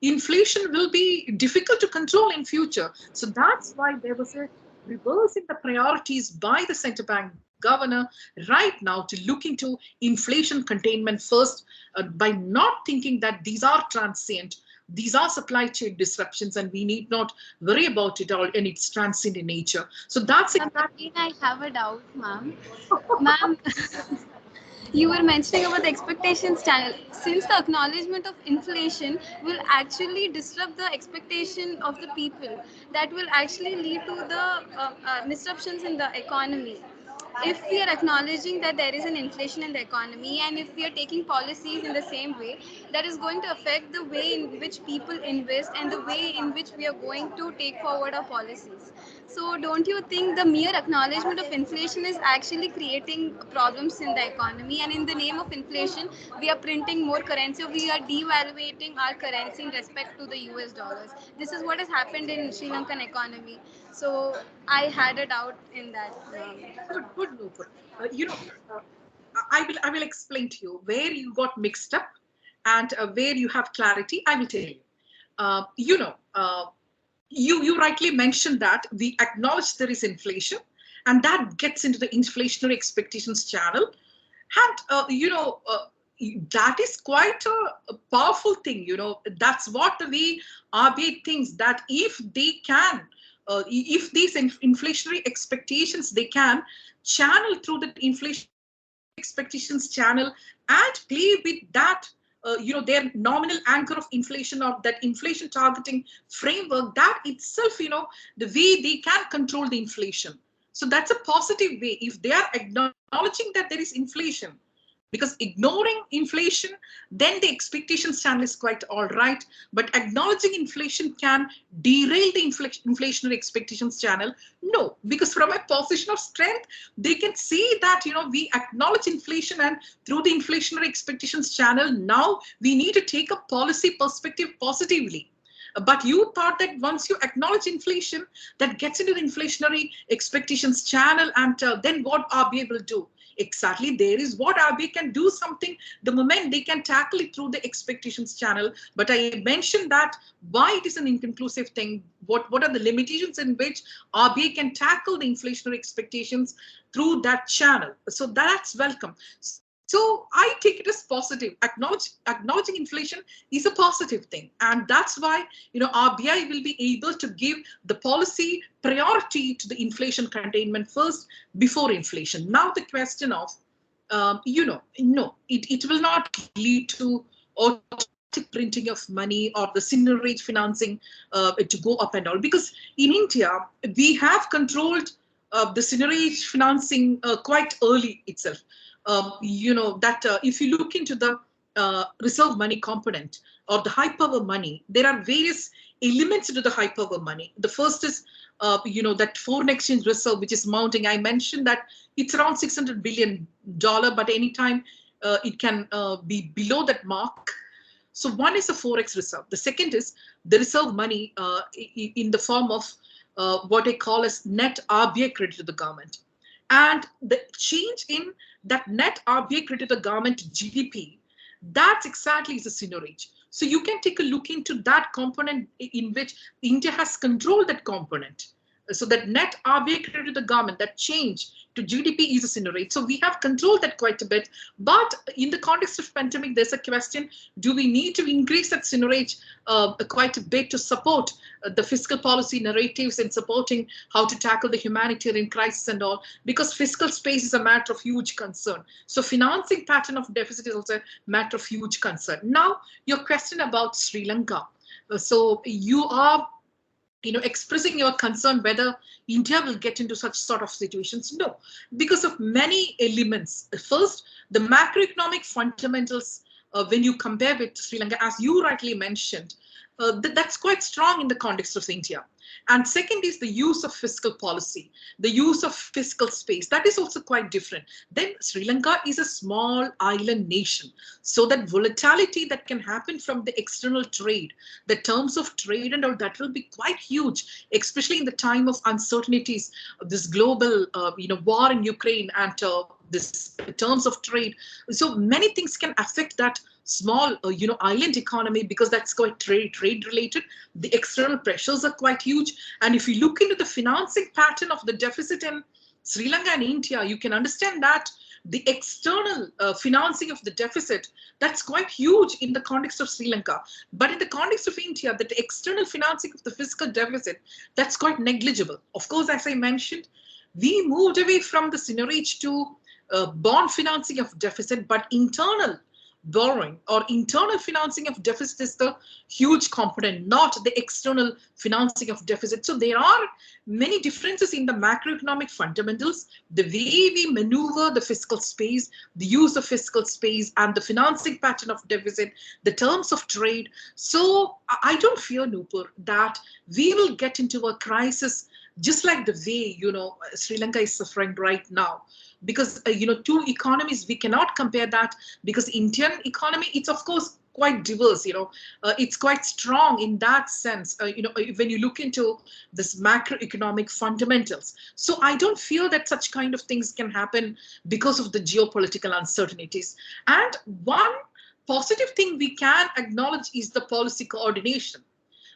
inflation will be difficult to control in future. So that's why there was a reverse in the priorities by the central bank governor right now to look into inflation containment first, by not thinking that these are transient. These are supply chain disruptions, and we need not worry about it all, and it's transient in nature. So that's exactly. Again, I have a doubt, ma'am. Ma'am, you were mentioning about the expectations channel. Since the acknowledgement of inflation will actually disrupt the expectation of the people, that will actually lead to the disruptions in the economy. If we are acknowledging that there is an inflation in the economy, and if we are taking policies in the same way, that is going to affect the way in which people invest and the way in which we are going to take forward our policies. So don't you think the mere acknowledgement of inflation is actually creating problems in the economy? And in the name of inflation, we are printing more currency, we are devaluating our currency in respect to the US dollars. This is what has happened in Sri Lankan economy. So I had a doubt in that. Good, Nupur. I will explain to you where you got mixed up, and where you have clarity. I will tell you. Uh, you know, uh, you rightly mentioned that we acknowledge there is inflation, and that gets into the inflationary expectations channel. And that is quite a powerful thing. That's what the way RBI thinks, that if they can, if these inflationary expectations, they can channel through the inflation expectations channel and play with that, their nominal anchor of inflation, or that inflation targeting framework, that itself, the way they can control the inflation. So that's a positive way. If they are acknowledging that there is inflation, because ignoring inflation, then the expectations channel is quite all right. But acknowledging inflation can derail the inflationary expectations channel. No, because from a position of strength, they can see that, we acknowledge inflation, and through the inflationary expectations channel, now we need to take a policy perspective positively. But you thought that once you acknowledge inflation, that gets into the inflationary expectations channel, and then what RBI will do? Exactly, there is what RBI can do something the moment they can tackle it through the expectations channel. But I mentioned that why it is an inconclusive thing. What are the limitations in which RBI can tackle the inflationary expectations through that channel? So that's welcome. So I take it as positive. Acknowledging inflation is a positive thing, and that's why RBI will be able to give the policy priority to the inflation containment first before inflation. Now the question of no, it will not lead to automatic printing of money or the seigniorage financing to go up and all, because in India we have controlled the seigniorage financing quite early itself. If you look into the reserve money component or the high power money, there are various elements to the high power money. The first is, that foreign exchange reserve, which is mounting. I mentioned that it's around $600 billion, but anytime it can be below that mark. So one is the forex reserve. The second is the reserve money in the form of what I call as net RBI credit to the government. And the change in that net RBI credit to the government to GDP, that's exactly is a seigniorage. So you can take a look into that component in which India has controlled that component. So that net RBI credit to the government, that change to GDP is a seigniorage. So we have controlled that quite a bit. But in the context of pandemic, there's a question, do we need to increase that seigniorage quite a bit to support the fiscal policy narratives and supporting how to tackle the humanitarian crisis and all? Because fiscal space is a matter of huge concern. So financing pattern of deficit is also a matter of huge concern. Now, your question about Sri Lanka. So you are expressing your concern whether India will get into such sort of situations. No, because of many elements. First, the macroeconomic fundamentals, when you compare with Sri Lanka, as you rightly mentioned, that's quite strong in the context of India. And second is the use of fiscal policy, the use of fiscal space. That is also quite different. Then Sri Lanka is a small island nation. So that volatility that can happen from the external trade, the terms of trade and all, that will be quite huge, especially in the time of uncertainties of this global war in Ukraine and this terms of trade. So many things can affect that small island economy, because that's quite trade related. The external pressures are quite huge, and if you look into the financing pattern of the deficit in Sri Lanka and India, you can understand that the external financing of the deficit, that's quite huge in the context of Sri Lanka. But in the context of India, the external financing of the fiscal deficit, that's quite negligible. Of course, as I mentioned, we moved away from the seigniorage to bond financing of deficit, but internal borrowing or internal financing of deficit is the huge component, not the external financing of deficit. So there are many differences in the macroeconomic fundamentals, the way we maneuver the fiscal space, the use of fiscal space, and the financing pattern of deficit, the terms of trade. So I don't fear, Nupur, that we will get into a crisis just like the way Sri Lanka is suffering right now. Because two economies, we cannot compare that, because Indian economy, it's of course quite diverse. It's quite strong in that sense. When you look into this macroeconomic fundamentals, so I don't fear that such kind of things can happen because of the geopolitical uncertainties. And one positive thing we can acknowledge is the policy coordination.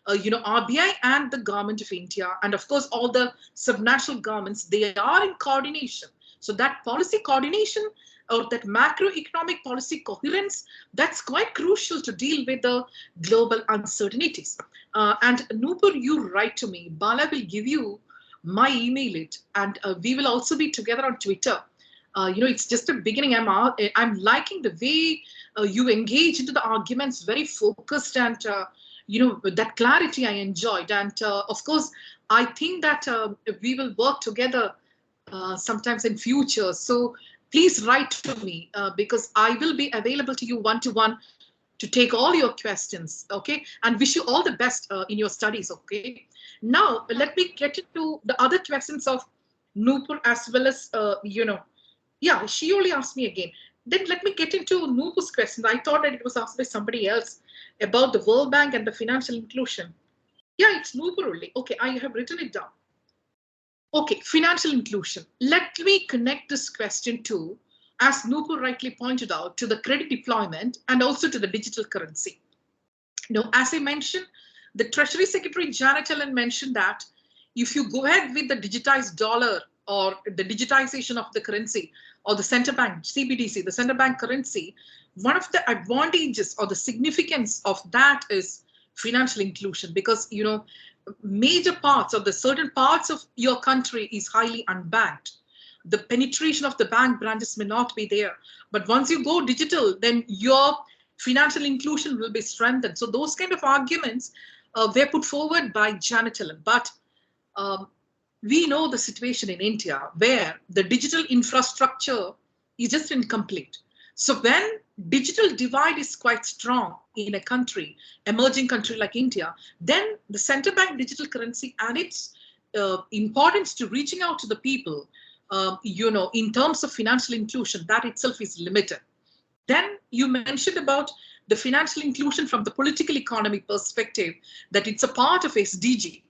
RBI and the government of India, and of course all the subnational governments, they are in coordination. So that policy coordination or that macroeconomic policy coherence, that's quite crucial to deal with the global uncertainties. And Nupur, you write to me. Bala will give you my email it, and we will also be together on Twitter. It's just a beginning. I'm liking the way you engage into the arguments, very focused, and that clarity I enjoyed. And of course, I think that we will work together sometimes in future. So please write to me because I will be available to you one-to-one to take all your questions, okay? And wish you all the best in your studies, okay? Now, let me get into the other questions of Nupur as well as, yeah, she only asked me again. Then let me get into Nupur's question. I thought that it was asked by somebody else about the World Bank and the financial inclusion. Yeah, it's Nupur only. Okay, I have written it down. Okay, financial inclusion. Let me connect this question to, as Nupur rightly pointed out, to the credit deployment and also to the digital currency. Now, as I mentioned, the Treasury Secretary Janet Yellen mentioned that if you go ahead with the digitized dollar or the digitization of the currency or the central bank, CBDC, the central bank currency, one of the advantages or the significance of that is financial inclusion, because, you know, major parts of the certain parts of your country is highly unbanked. The penetration of the bank branches may not be there, but once you go digital, then your financial inclusion will be strengthened. So those kind of arguments were put forward by Janet Yellen. But we know the situation in India where the digital infrastructure is just incomplete. So when digital divide is quite strong in a country, emerging country like India, then the central bank digital currency and its importance to reaching out to the people, in terms of financial inclusion, that itself is limited. Then you mentioned about the financial inclusion from the political economy perspective, that it's a part of SDG.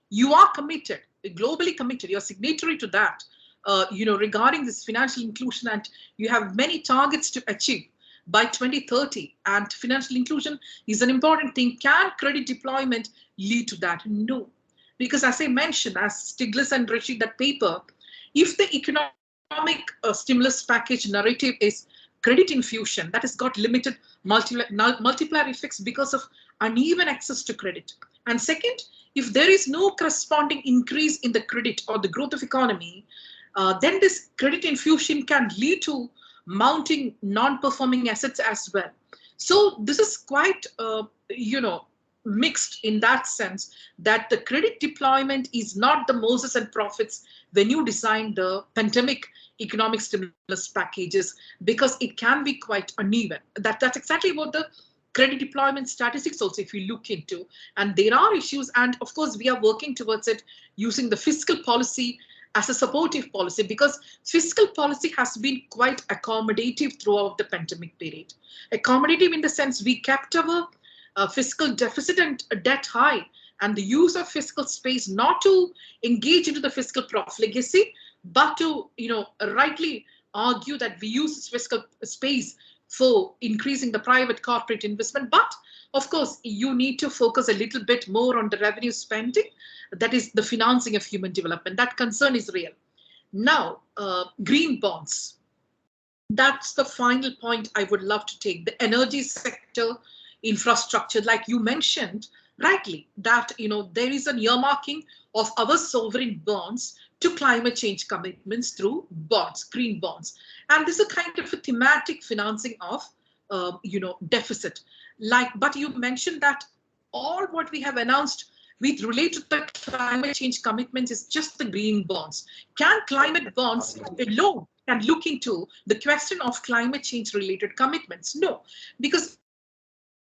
You are committed, globally committed, you're signatory to that, regarding this financial inclusion, and you have many targets to achieve by 2030. And financial inclusion is an important thing. Can credit deployment lead to that? No. Because as I mentioned, as Stiglitz and Rishi, that paper, if the economic stimulus package narrative is credit infusion, that has got limited multiplier effects because of uneven access to credit. And second, if there is no corresponding increase in the credit or the growth of economy, then this credit infusion can lead to mounting non-performing assets as well. So this is quite, mixed in that sense, that the credit deployment is not the Moses and prophets when you design the pandemic economic stimulus packages, because it can be quite uneven. That's exactly what the credit deployment statistics also, if you look into, and there are issues, and of course we are working towards it using the fiscal policy as a supportive policy, because fiscal policy has been quite accommodative throughout the pandemic period. Accommodative in the sense we kept our fiscal deficit and debt high, and the use of fiscal space not to engage into the fiscal profligacy, but to rightly argue that we use this fiscal space for increasing the private corporate investment. But of course, you need to focus a little bit more on the revenue spending, that is the financing of human development. That concern is real. Now, green bonds. That's the final point I would love to take. The energy sector, infrastructure, like you mentioned rightly, that there is an earmarking of our sovereign bonds to climate change commitments through bonds, green bonds. And this is a kind of a thematic financing of, deficit. But you mentioned that all what we have announced with related to the climate change commitments is just the green bonds. Can climate bonds alone can look into the question of climate change related commitments? No, because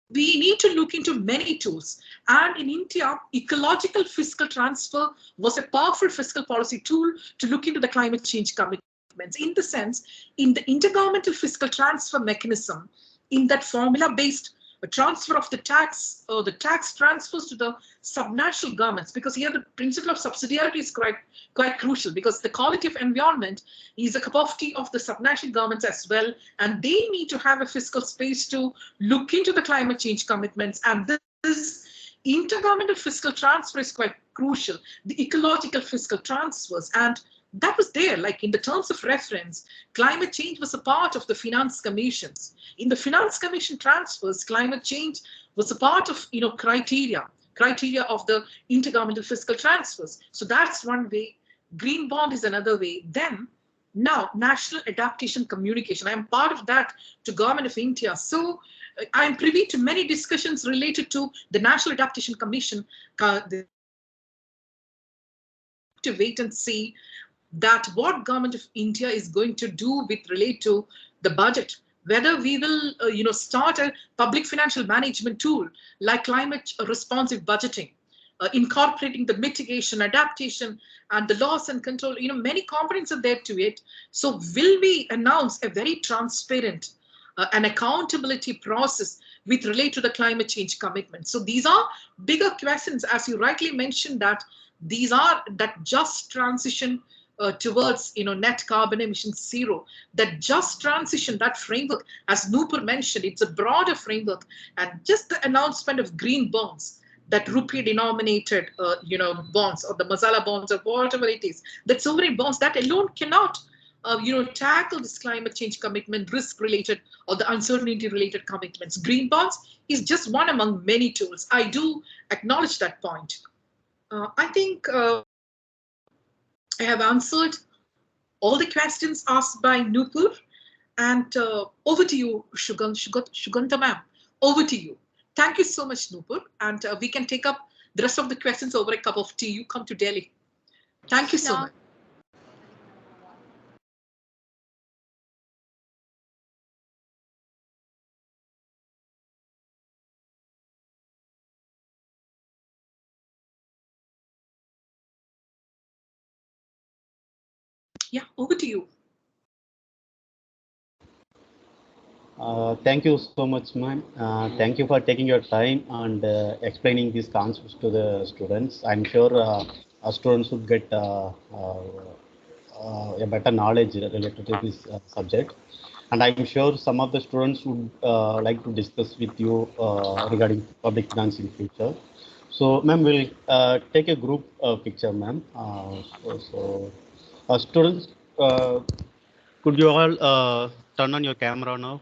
we need to look into many tools. And in India, ecological fiscal transfer was a powerful fiscal policy tool to look into the climate change commitments. In the sense, in the intergovernmental fiscal transfer mechanism, in that formula-based transfer of the tax, or the tax transfers to the subnational governments, because here the principle of subsidiarity is quite crucial, because the quality of environment is a cup of tea of the subnational governments as well, and they need to have a fiscal space to look into the climate change commitments. And this intergovernmental fiscal transfer is quite crucial, the ecological fiscal transfers. And that was there, like in the terms of reference, climate change was a part of the finance commissions. In the finance commission transfers, climate change was a part of criteria of the intergovernmental fiscal transfers. So that's one way. Green bond is another way. Then now national adaptation communication. I am part of that to Government of India. So I am privy to many discussions related to the National Adaptation Commission. To wait and see that what government of India is going to do with relate to the budget, whether we will start a public financial management tool like climate responsive budgeting, incorporating the mitigation, adaptation, and the loss and control. Many components are there to it. So will we announce a very transparent an accountability process with relate to the climate change commitment? So these are bigger questions, as you rightly mentioned, that these are that just transition towards net carbon emissions zero, that just transition, that framework, as Nupur mentioned, it's a broader framework, and just the announcement of green bonds, that rupee denominated bonds, or the masala bonds, or whatever it is, that sovereign bonds, that alone cannot tackle this climate change commitment, risk related or the uncertainty related commitments. Green bonds is just one among many tools. I do acknowledge that point. I think I have answered all the questions asked by Nupur, and over to you, Shuganta ma'am. Over to you. Thank you so much, Nupur, and we can take up the rest of the questions over a cup of tea. You come to Delhi. Thank you so much. Yeah, over to you. Thank you so much, ma'am. Thank you for taking your time and explaining these concepts to the students. I'm sure our students would get a better knowledge related to this subject. And I'm sure some of the students would like to discuss with you regarding public finance in future. So, ma'am, we'll take a group picture, ma'am. Students, could you all turn on your camera now?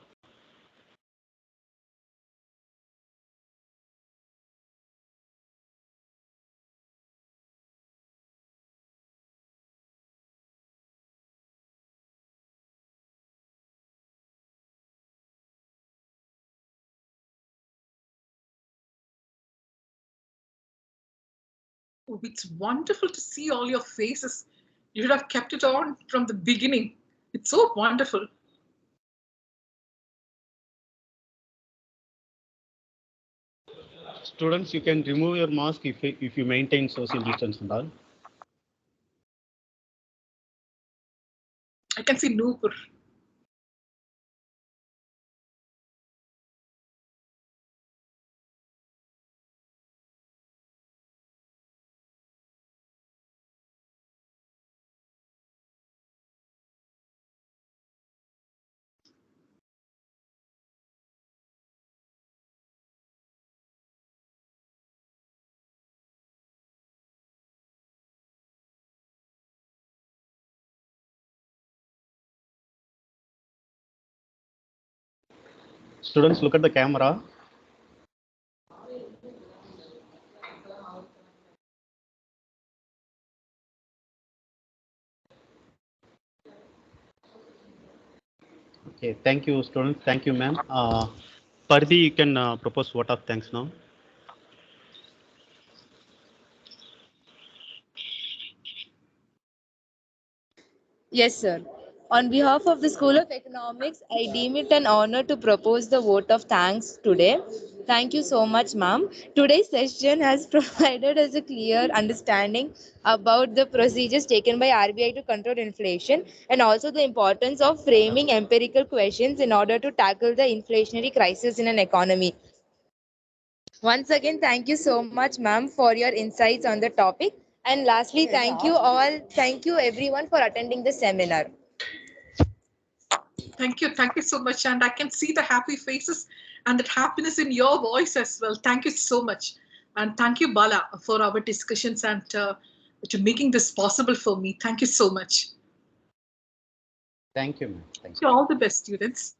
Oh, it's wonderful to see all your faces. You should have kept it on from the beginning. It's so wonderful. Students, you can remove your mask if you maintain social distance and all. I can see Nupur. Students, look at the camera. Okay, thank you, students. Thank you, ma'am. Parthi, you can propose vote of thanks now. Yes, sir. On behalf of the School of Economics, I deem it an honor to propose the vote of thanks today. Thank you so much, ma'am. Today's session has provided us a clear understanding about the procedures taken by RBI to control inflation and also the importance of framing empirical questions in order to tackle the inflationary crisis in an economy. Once again, thank you so much, ma'am, for your insights on the topic. And lastly, thank you everyone for attending the seminar. Thank you so much. And I can see the happy faces and that happiness in your voice as well. Thank you so much. And thank you, Bala, for our discussions and to making this possible for me. Thank you so much. Thank you, ma'am. Thank you. All the best, students.